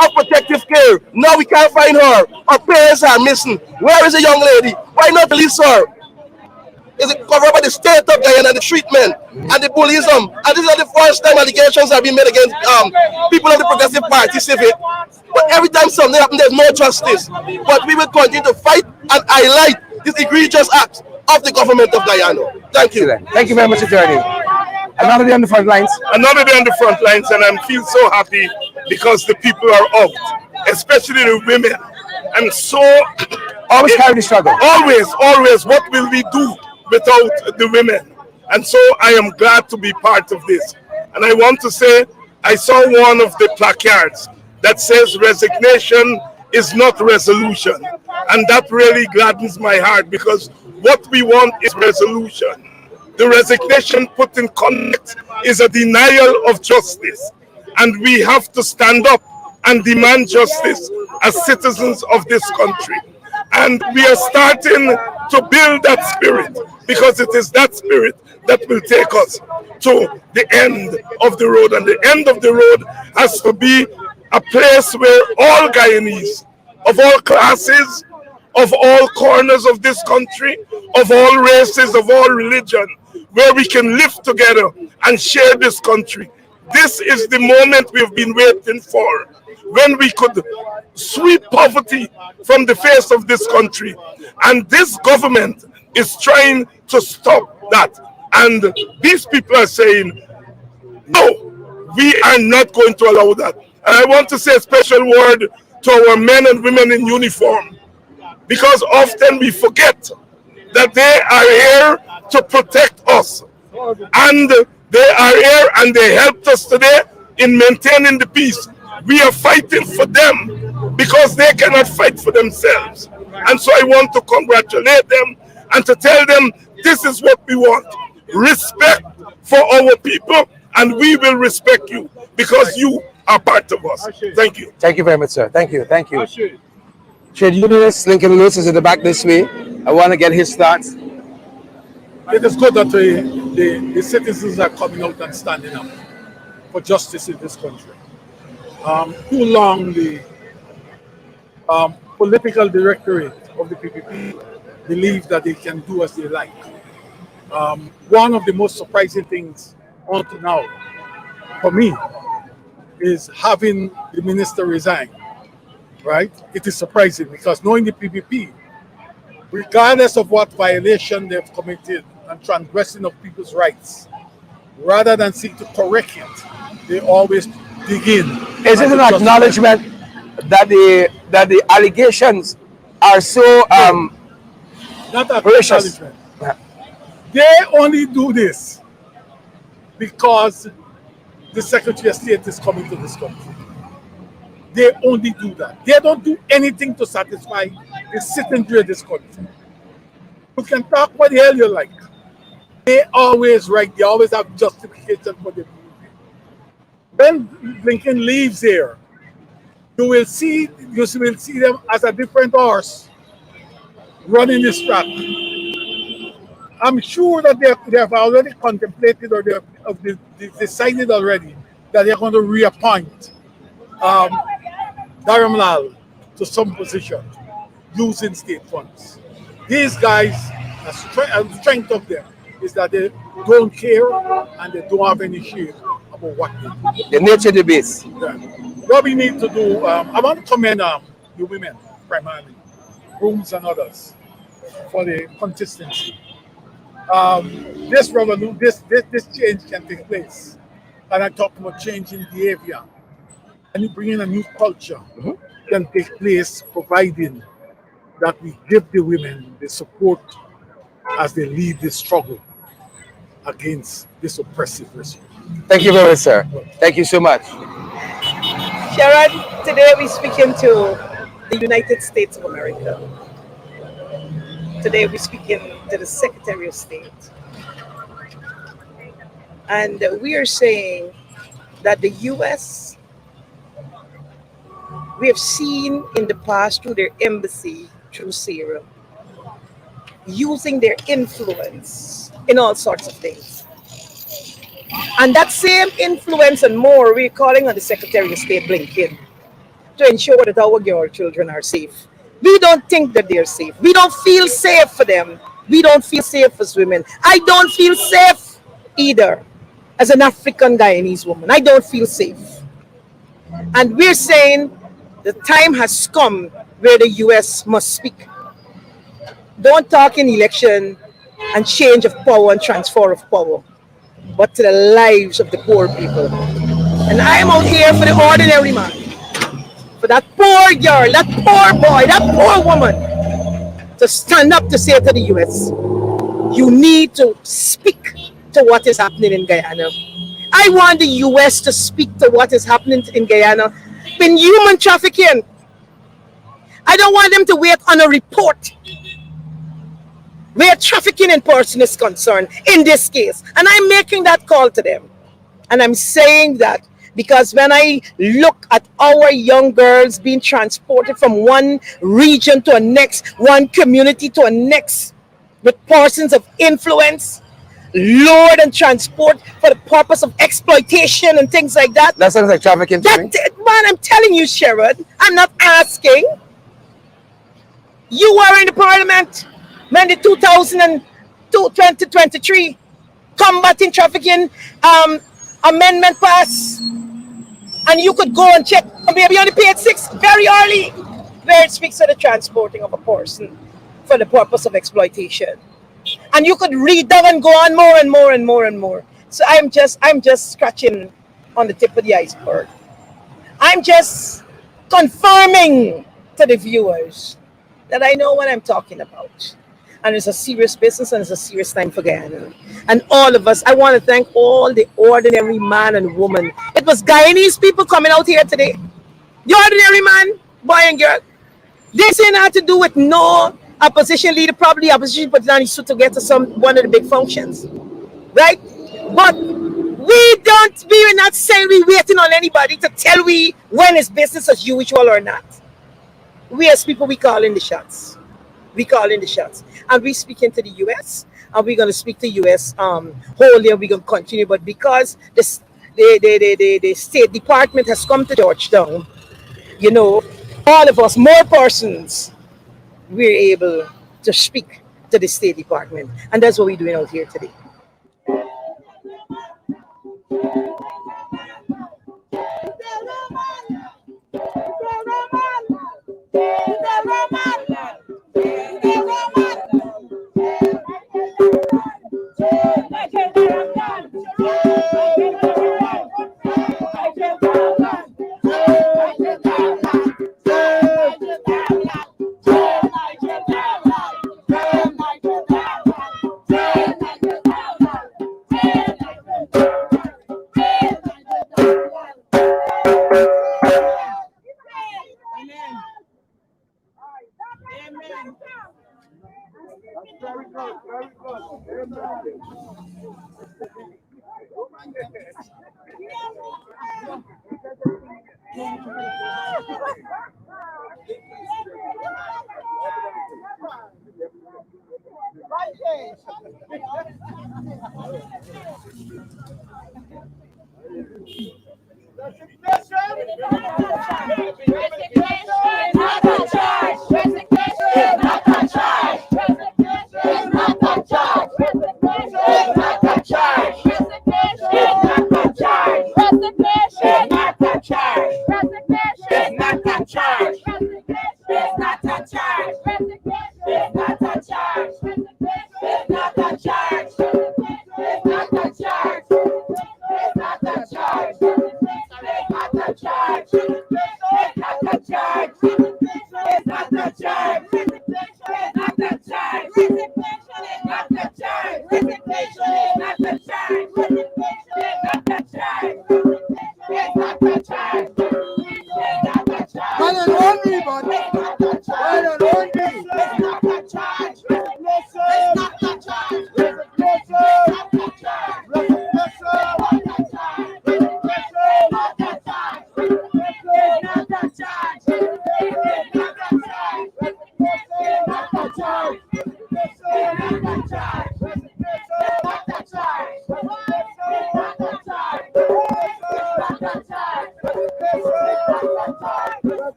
of protective care. Now we can't find her. Her parents are missing. Where is the young lady? Why not release her? Is it covered by the state of Guyana, the treatment and the bullyism? And this is not the first time allegations have been made against people of the Progressive Party, civic. But every time something happens, there's no justice. But we will continue to fight and highlight this egregious act of the government of Guyana. Thank you. Thank you very much, Attorney. Another day on the front lines. Another day on the front lines, and I feel so happy because the people are out, especially the women. And so always carry the struggle. Always. What will we do without the women? And so I am glad to be part of this. And I want to say, I saw one of the placards that says resignation is not resolution. And that really gladdens my heart, because what we want is resolution. The resignation put in context is a denial of justice. And we have to stand up and demand justice as citizens of this country. And we are starting to build that spirit, because it is that spirit that will take us to the end of the road. And the end of the road has to be a place where all Guyanese, of all classes, of all corners of this country, of all races, of all religion, where we can live together and share this country. This is the moment we've been waiting for, when we could sweep poverty from the face of this country. And this government is trying to stop that. And these people are saying, no, we are not going to allow that. And I want to say a special word to our men and women in uniform, because often we forget that they are here to protect us. And they are here and they helped us today in maintaining the peace. We are fighting for them because they cannot fight for themselves. And so I want to congratulate them and to tell them this is what we want. Respect for our people, and we will respect you because you are part of us. Thank you. Thank you very much, sir. Thank you. Thank you. Trade unionist Lincoln Lewis is in the back this way. I want to get his thoughts. It is good that the citizens are coming out and standing up for justice in this country. Too long the political directorate of the PPP believe that they can do as they like. One of the most surprising things until now for me is having the minister resign, right? It is surprising because knowing the PPP, regardless of what violation they've committed and transgressing of people's rights, rather than seek to correct it, they always dig in. Is it an acknowledgement that the allegations are so not an precious? acknowledgement. They only do this because the Secretary of State is coming to this country. They only do that. They don't do anything to satisfy the citizenry of this country. You can talk what the hell you like. They always right. They always have justification for the movie. When Blinken leaves here, you will see them as a different horse running this track. I'm sure that they have already contemplated or they have decided already that they're going to reappoint Dharamlal to some position using state funds. These guys, the strength of them is that they don't care and they don't have any shame about what they do. The nature debates. Yeah. What we need to do, I want to commend the women primarily, rooms and others, for the consistency. This revolution, this change can take place, and I talk about change in behavior, and you bring in a new culture can take place, providing that we give the women the support as they lead the struggle against this oppressive regime. Thank you very much, sir. Thank you so much. Sharon, today we're speaking to the United States of America. Today we're speaking to the Secretary of State. And we are saying that the U.S., we have seen in the past through their embassy, through Sarah, using their influence in all sorts of things. And that same influence and more, we're calling on the Secretary of State, Blinken, to ensure that our girl children are safe. We don't think that they're safe. We don't feel safe for them. We don't feel safe as women. I don't feel safe either as an African Guyanese woman. I don't feel safe. And we're saying the time has come where the U.S. must speak. Don't talk in election and change of power and transfer of power, but to the lives of the poor people. And I am out here for the ordinary man, for that poor girl, that poor boy, that poor woman, to stand up to say to the U.S., you need to speak to what is happening in Guyana. I want the U.S. to speak to what is happening in Guyana in human trafficking. I don't want them to wait on a report where trafficking in person is concerned in this case. And I'm making that call to them. And I'm saying that because when I look at our young girls being transported from one region to a next, one community to a next, with persons of influence, lured and transport for the purpose of exploitation and things like that. That sounds like trafficking to me. Man, I'm telling you, Sherrod, I'm not asking. You were in the parliament when the 2023 combating trafficking amendment passed, and you could go and check maybe on the page 6 very early where it speaks of the transporting of a person for the purpose of exploitation, and you could read that and go on more and more and more and more. So I'm just scratching on the tip of the iceberg. I'm just confirming to the viewers that I know what I'm talking about. and it's a serious business and it's a serious time for Guyana. And all of us, I want to thank all the ordinary man and woman. It was Guyanese people coming out here today. The ordinary man, boy and girl. This ain't had to do with no opposition leader, probably opposition put down his suit to get to one of the big functions, right? But we're not saying we waiting on anybody to tell we when it's business as usual or not. We as people, we call in the shots. We call in the shots. And we speaking to the US, and we're going to speak to US whole year, we're going to continue. But because the State Department has come to Georgetown, you know, all of us, more persons, we're able to speak to the State Department. And that's what we're doing out here today.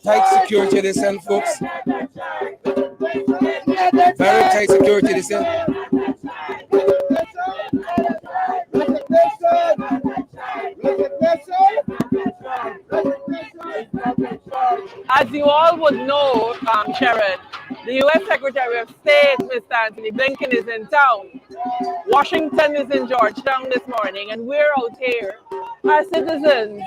Tight security this end, folks. Very tight security this end. As you all would know, Sharon, the U.S. Secretary of State, Mr. Anthony Blinken, is in town. Washington is in Georgetown this morning, and we're out here as citizens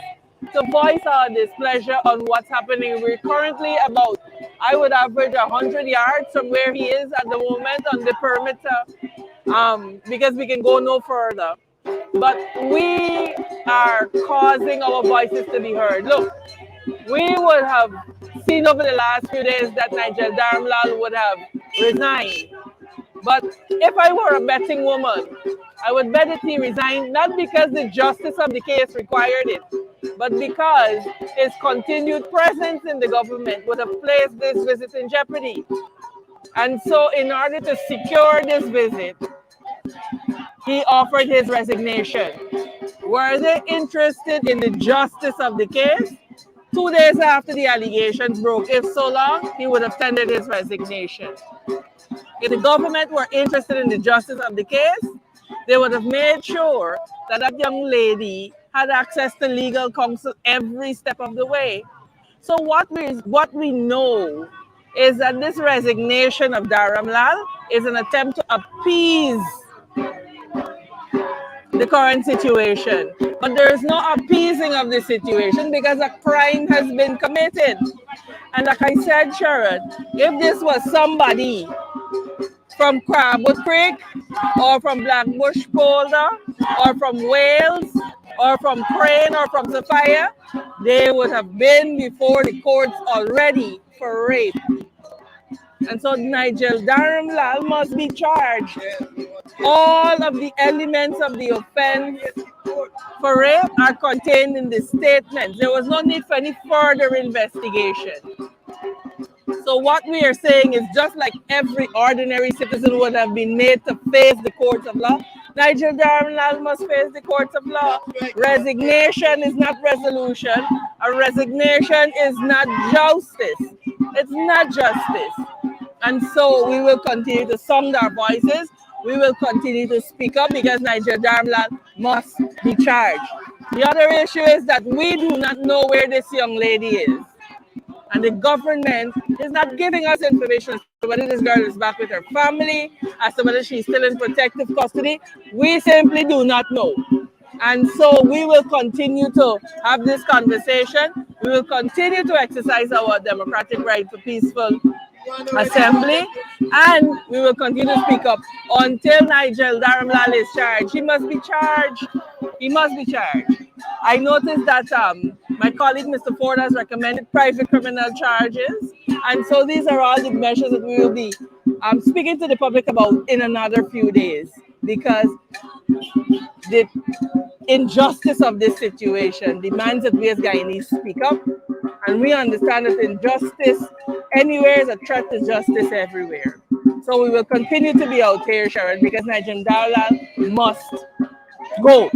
to voice our displeasure on what's happening. We're currently about, I would average 100 yards from where he is at the moment on the perimeter, because we can go no further. But we are causing our voices to be heard. Look, we would have seen over the last few days that Nigel Darmlal would have resigned. But if I were a betting woman, I would bet that he resigned not because the justice of the case required it, but because his continued presence in the government would have placed this visit in jeopardy. And so in order to secure this visit, he offered his resignation. Were they interested in the justice of the case? 2 days after the allegations broke, if so long, he would have tendered his resignation. If the government were interested in the justice of the case, they would have made sure that that young lady had access to legal counsel every step of the way. So what we know is that this resignation of Dharamlal is an attempt to appease the current situation. But there is no appeasing of the situation because a crime has been committed. And like I said, Sharon, if this was somebody from Crabwood Creek or from Blackbush Boulder or from Wales or from Crane or from Sophia, they would have been before the courts already for rape. And so Nigel Dharamlal must be charged. All of the elements of the offense for rape are contained in the statement. There was no need for any further investigation. So what we are saying is just like every ordinary citizen would have been made to face the courts of law, Nigel Dharamlal must face the courts of law. Resignation is not resolution. A resignation is not justice. It's not justice. And so we will continue to sound our voices. We will continue to speak up because Nigel Dharamlal must be charged. The other issue is that we do not know where this young lady is. And the government is not giving us information as to whether this girl is back with her family, as to whether she's still in protective custody. We simply do not know. And so we will continue to have this conversation. We will continue to exercise our democratic right for peaceful assembly, and we will continue to speak up until Nigel Dharamlal is charged. He must be charged. He must be charged. I noticed that my colleague Mr. Ford has recommended private criminal charges, and so these are all the measures that we will be speaking to the public about in another few days, because the injustice of this situation demands that we as Guyanese speak up, and we understand that injustice anywhere is a threat to justice everywhere. So we will continue to be out here, Sharon, because Nigel Dharamlal must go.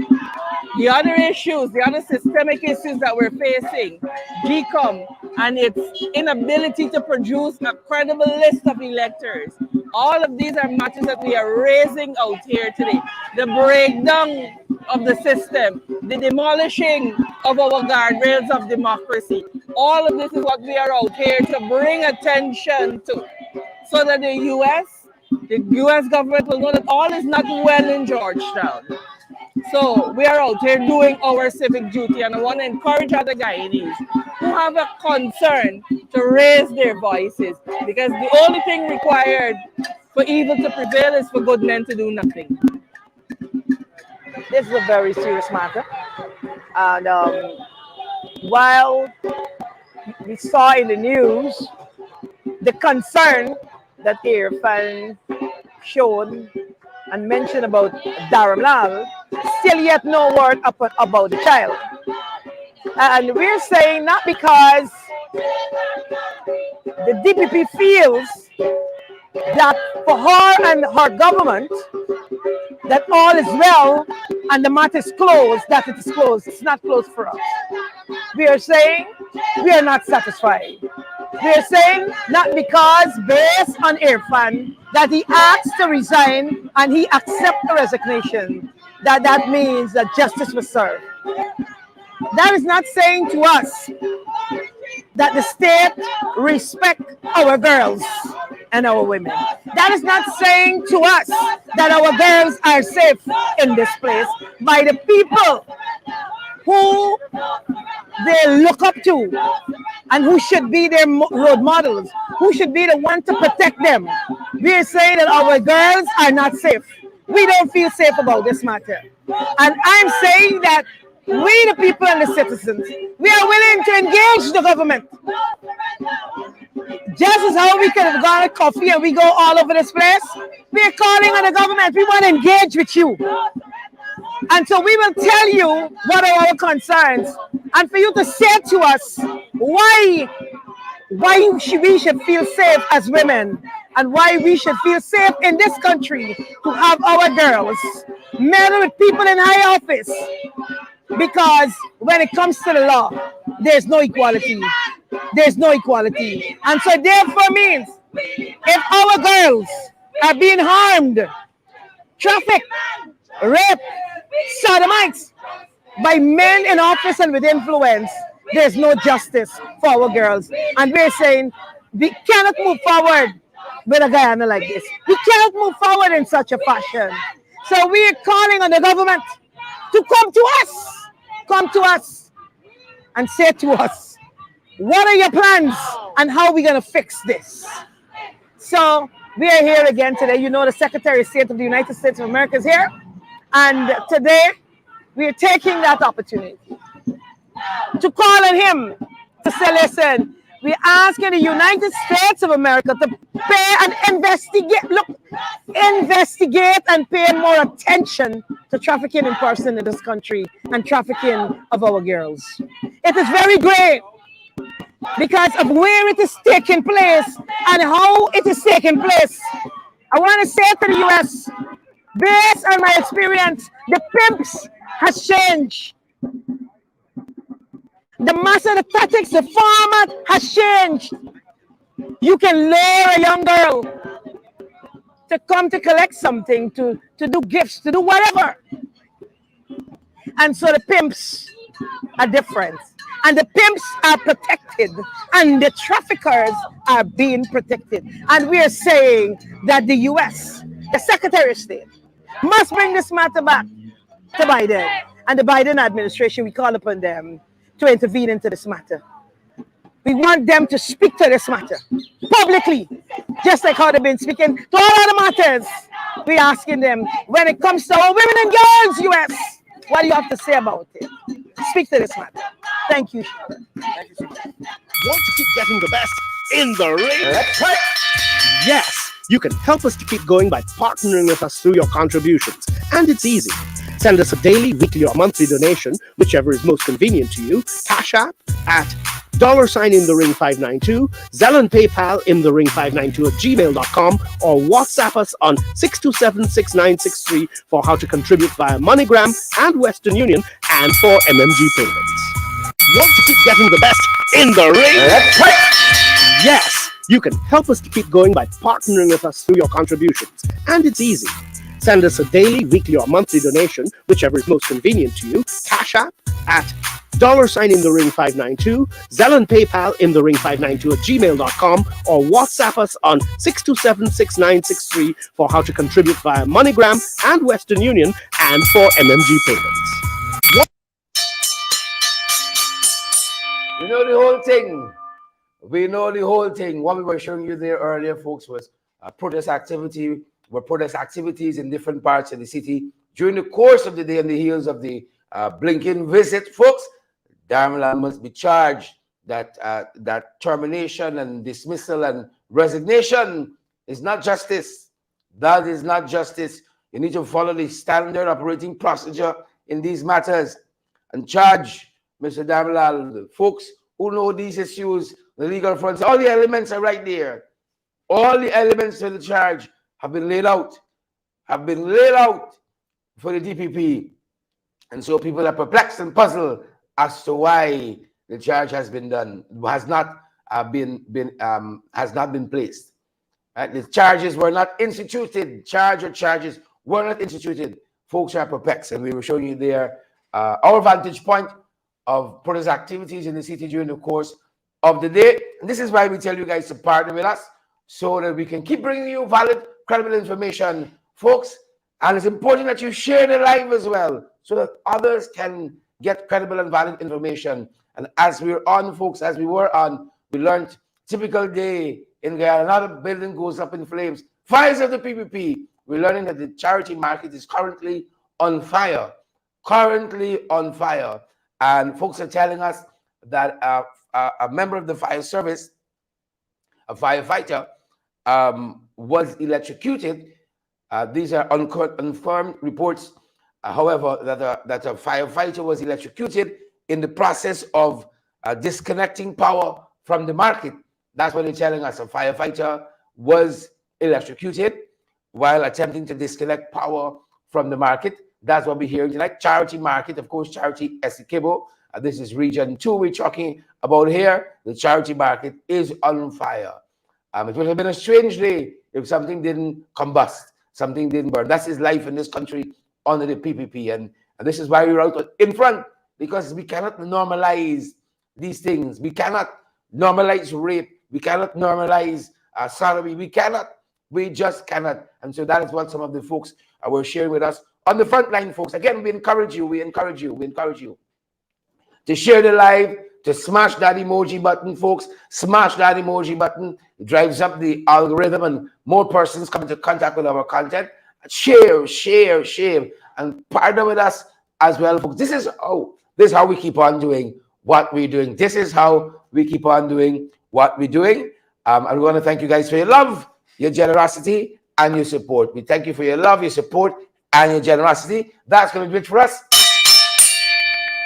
The other issues, the other systemic issues that we're facing, GCOM and its inability to produce a credible list of electors, all of these are matters that we are raising out here today. The breakdown of the system, the demolishing of our guardrails of democracy, all of this is what we are out here to bring attention to, so that the US government will know that all is not well in Georgetown. So we are out here doing our civic duty, and I want to encourage other Guyanese who have a concern to raise their voices, because the only thing required for evil to prevail is for good men to do nothing. This is a very serious matter, and while we saw in the news the concern that Irfan showed and mentioned about Dharamlal, still yet no word about the child. And we're saying not because the DPP feels that for her and her government that all is well and the matter is closed, that it is closed. It's not closed for us. We are saying we are not satisfied. We are saying not because based on Irfan that he asked to resign and he accepts the resignation, that means that justice was served. That is not saying to us that the state respect our girls and our women. That is not saying to us that our girls are safe in this place by the people who they look up to and who should be their role models, who should be the one to protect them. We are saying that our girls are not safe. We don't feel safe about this matter. And I'm saying that we, the people and the citizens, we are willing to engage the government. Just as how we could have gone to coffee and we go all over this place, we are calling on the government. We want to engage with you. And so we will tell you what are our concerns, and for you to say to us why we should feel safe as women, and why we should feel safe in this country to have our girls married with people in high office. Because when it comes to the law, there's no equality. There's no equality. And so therefore means if our girls are being harmed, trafficked, raped, sodomites by men in office and with influence. There's no justice for our girls. And we're saying we cannot move forward with a Guyana like this. We cannot move forward in such a fashion. So we're calling on the government to come to us and say to us, what are your plans and how are we going to fix this? So we are here again today. You know, the Secretary of State of the United States of America is here. And today we are taking that opportunity to call on him to say, listen, we're asking the United States of America to pay and investigate and pay more attention to trafficking in person in this country and trafficking of our girls. It is very grave because of where it is taking place and how it is taking place. I want to say to the US, based on my experience, the pimps has changed. The master, the tactics, the format has changed. You can lure a young girl to come to collect something, to do gifts, to do whatever. And so the pimps are different. And the pimps are protected. And the traffickers are being protected. And we are saying that the US, the Secretary of State, must bring this matter back to Biden. And the Biden administration, we call upon them to intervene into this matter. We want them to speak to this matter publicly, just like how they've been speaking to all other matters. We're asking them, when it comes to our women and girls, US, what do you have to say about it? Speak to this matter. Thank you. Want to keep getting the best in the ring? Yes, you can help us to keep going by partnering with us through your contributions. And it's easy. Send us a daily, weekly, or monthly donation, whichever is most convenient to you. Cash App at $in-the-ring592, Zelle and PayPal in-the-ring592 at gmail.com, or WhatsApp us on 627-6963 for how to contribute via MoneyGram and Western Union and for MMG payments. Want to keep getting the best in the ring? Yes, you can help us to keep going by partnering with us through your contributions. And it's easy. Send us a daily, weekly, or monthly donation, whichever is most convenient to you. Cash App at $in-the-ring592, Zelle and PayPal in-the-ring592 at gmail.com, or WhatsApp us on 627-6963 for how to contribute via MoneyGram and Western Union and for MMG payments. We know the whole thing. We know the whole thing. What we were showing you there earlier, folks, was protest activities in different parts of the city during the course of the day on the heels of the Blinken visit, folks. Darmla must be charged that that termination and dismissal and resignation is not justice. That is not justice. You need to follow the standard operating procedure in these matters and charge Mr. Darmla. The folks who know these issues, the legal fronts, all the elements are right there. All the elements of the charge have been laid out for the DPP. And so people are perplexed and puzzled as to why the charge has been done, has not been placed. Right? The charges were not instituted. Charges were not instituted. Folks are perplexed, and we were showing you there our vantage point of protest activities in the city during the course of the day. And this is why we tell you guys to partner with us so that we can keep bringing you valid, credible information, folks. And it's important that you share the live as well so that others can get credible and valid information. And as we were on, folks, as we were on, we learned typical day in Guyana, another building goes up in flames. Fires of the PPP. We're learning that the charity market is currently on fire. And folks are telling us that a member of the fire service, a firefighter, was electrocuted. These are unconfirmed reports, however, that a firefighter was electrocuted in the process of disconnecting power from the market. That's what they're telling us. A firefighter was electrocuted while attempting to disconnect power from the market. That's what we're hearing tonight. Charity market, of course, Charity Essequibo. This is Region 2 we're talking about here. The charity market is on fire. It would have been a strange day if something didn't combust, something didn't burn. That's his life in this country under the PPP. And this is why we're out in front, because we cannot normalize these things. We cannot normalize rape. We cannot normalize sodomy. We cannot. We just cannot. And so that is what some of the folks were sharing with us on the front line, folks. Again, we encourage you to share the live, to smash that emoji button, folks. Smash that emoji button. It drives up the algorithm and more persons come into contact with our content. Share, and partner with us as well, folks. This is how we keep on doing what we're doing. This is how we keep on doing what we're doing. And we want to thank you guys for your love, your generosity, and your support. We thank you for your love, your support, and your generosity. That's going to do it for us.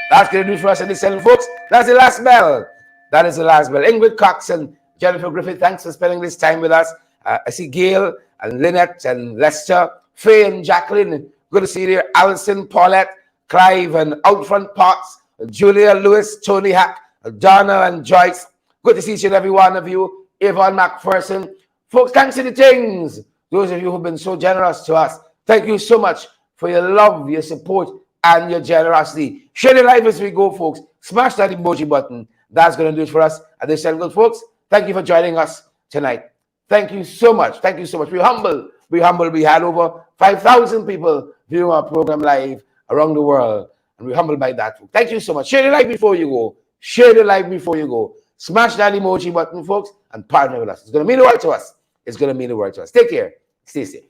That's going to do it for us in this session, folks. That's the last bell. That is the last bell. Ingrid Cox and Jennifer Griffith, thanks for spending this time with us. I see Gail and Lynette and Lester, Faye and Jacqueline. Good to see you there. Alison, Paulette, Clive and Outfront Potts, Julia, Lewis, Tony Hack, Donna and Joyce. Good to see each and every one of you. Yvonne McPherson. Folks, thanks to the things. Those of you who've been so generous to us. Thank you so much for your love, your support, and your generosity. Share the live as we go, folks. Smash that emoji button. That's going to do it for us at this time, good folks. Thank you for joining us tonight. Thank you so much. Thank you so much. We're humble. We're humble. We had over 5,000 people viewing our program live around the world. And we're humbled by that. Thank you so much. Share the live before you go. Share the live before you go. Smash that emoji button, folks, and partner with us. It's going to mean the world to us. It's going to mean the world to us. Take care. Stay safe.